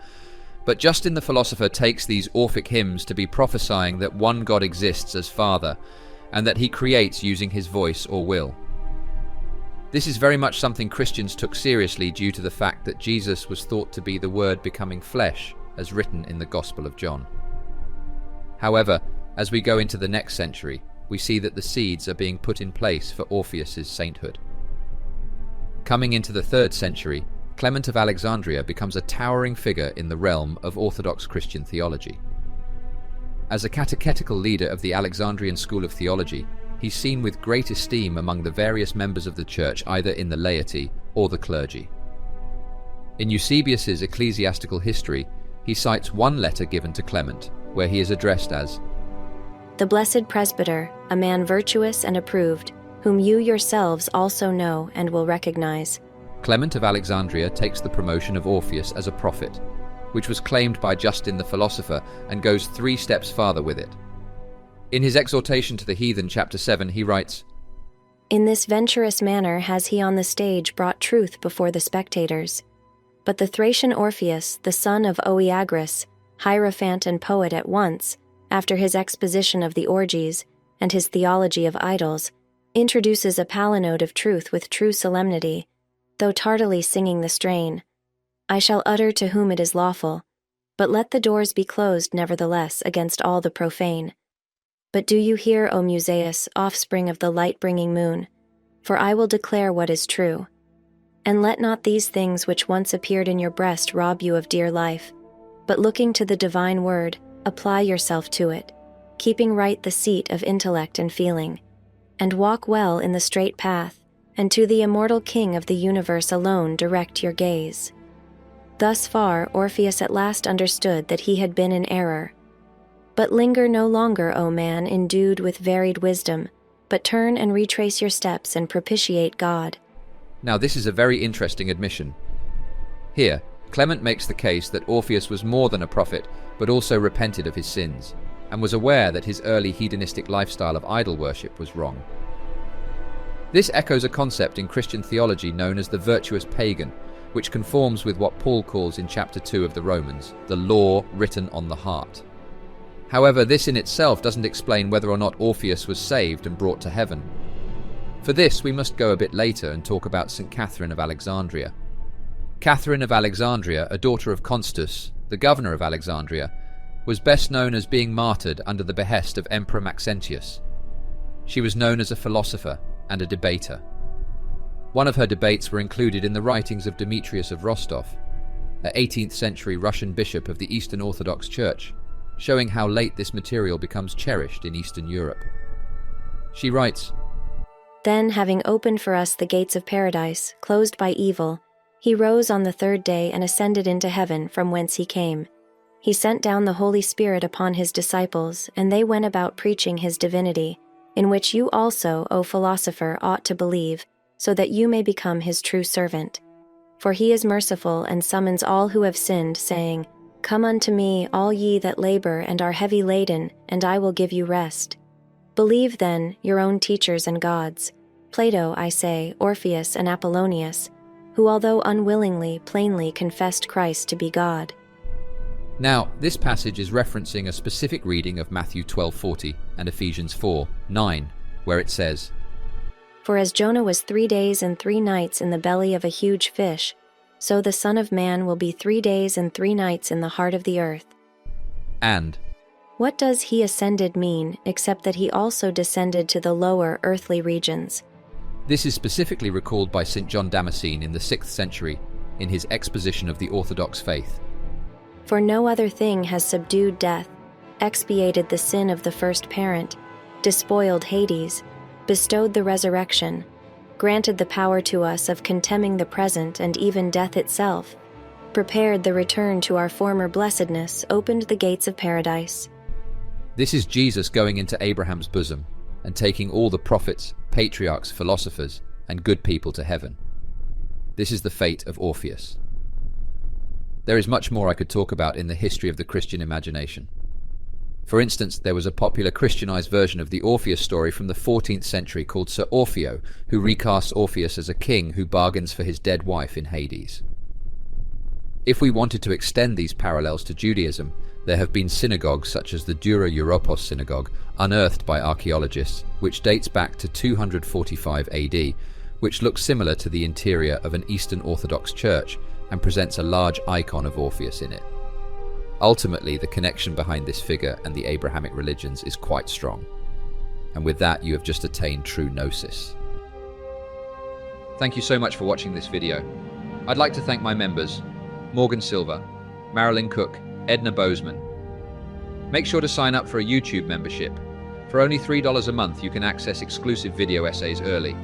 but Justin the philosopher takes these Orphic hymns to be prophesying that one God exists as Father, and that he creates using his voice or will. This is very much something Christians took seriously due to the fact that Jesus was thought to be the Word becoming flesh, as written in the Gospel of John. However, as we go into the next century, we see that the seeds are being put in place for Orpheus's sainthood. Coming into the 3rd century, Clement of Alexandria becomes a towering figure in the realm of Orthodox Christian theology. As a catechetical leader of the Alexandrian school of theology, he's seen with great esteem among the various members of the church, either in the laity or the clergy. In Eusebius's ecclesiastical history, he cites one letter given to Clement, where he is addressed as The blessed presbyter, a man virtuous and approved, whom you yourselves also know and will recognize. Clement of Alexandria takes the promotion of Orpheus as a prophet, which was claimed by Justin the philosopher, and goes 3 steps farther with it. In his exhortation to the heathen, chapter 7, he writes, In this venturous manner has he on the stage brought truth before the spectators. But the Thracian Orpheus, the son of Oeagrus, hierophant and poet at once, after his exposition of the orgies and his theology of idols, introduces a palinode of truth with true solemnity, though tardily singing the strain, I shall utter to whom it is lawful, but let the doors be closed nevertheless against all the profane. But do you hear, O Museus, offspring of the light-bringing moon? For I will declare what is true. And let not these things which once appeared in your breast rob you of dear life, but looking to the divine word, apply yourself to it, keeping right the seat of intellect and feeling, and walk well in the straight path, and to the immortal King of the universe alone direct your gaze. Thus far Orpheus at last understood that he had been in error. But linger no longer, O man, endued with varied wisdom, but turn and retrace your steps and propitiate God. Now this is a very interesting admission. Here, Clement makes the case that Orpheus was more than a prophet, but also repented of his sins, and was aware that his early hedonistic lifestyle of idol worship was wrong. This echoes a concept in Christian theology known as the virtuous pagan, which conforms with what Paul calls in chapter 2 of the Romans, the law written on the heart. However, this in itself doesn't explain whether or not Orpheus was saved and brought to heaven. For this, we must go a bit later and talk about St. Catherine of Alexandria. Catherine of Alexandria, a daughter of Constus, the governor of Alexandria, was best known as being martyred under the behest of Emperor Maxentius. She was known as a philosopher and a debater. One of her debates were included in the writings of Demetrius of Rostov, an 18th century Russian bishop of the Eastern Orthodox Church, showing how late this material becomes cherished in Eastern Europe. She writes, Then, having opened for us the gates of paradise, closed by evil, he rose on the 3rd day and ascended into heaven from whence he came. He sent down the Holy Spirit upon his disciples, and they went about preaching his divinity, in which you also, O philosopher, ought to believe, so that you may become his true servant. For he is merciful and summons all who have sinned, saying, Come unto me, all ye that labor and are heavy laden, and I will give you rest. Believe then your own teachers and gods, Plato, I say, Orpheus and Apollonius, who although unwillingly plainly confessed Christ to be God. Now, this passage is referencing a specific reading of Matthew 12:40 and Ephesians 4:9, where it says, For as Jonah was 3 days and 3 nights in the belly of a huge fish, so the Son of Man will be 3 days and 3 nights in the heart of the earth. And, What does he ascended mean, except that he also descended to the lower earthly regions? this is specifically recalled by St. John Damascene in the 6th century in his exposition of the Orthodox faith. For no other thing has subdued death, expiated the sin of the first parent, despoiled Hades, bestowed the resurrection, granted the power to us of contemning the present and even death itself, prepared the return to our former blessedness, opened the gates of paradise. This is Jesus going into Abraham's bosom and taking all the prophets, patriarchs, philosophers, and good people to heaven. This is the fate of Orpheus. There is much more I could talk about in the history of the Christian imagination. For instance, there was a popular Christianized version of the Orpheus story from the 14th century called Sir Orfeo, who recasts Orpheus as a king who bargains for his dead wife in Hades. If we wanted to extend these parallels to Judaism, there have been synagogues such as the Dura Europos synagogue, unearthed by archaeologists, which dates back to 245 AD, which looks similar to the interior of an Eastern Orthodox church and presents a large icon of Orpheus in it. Ultimately, the connection behind this figure and the Abrahamic religions is quite strong. And with that, you have just attained true gnosis. Thank you so much for watching this video. I'd like to thank my members, Morgan Silver, Marilyn Cook, Edna Bozeman. Make sure to sign up for a YouTube membership. For only $3 a month, you can access exclusive video essays early,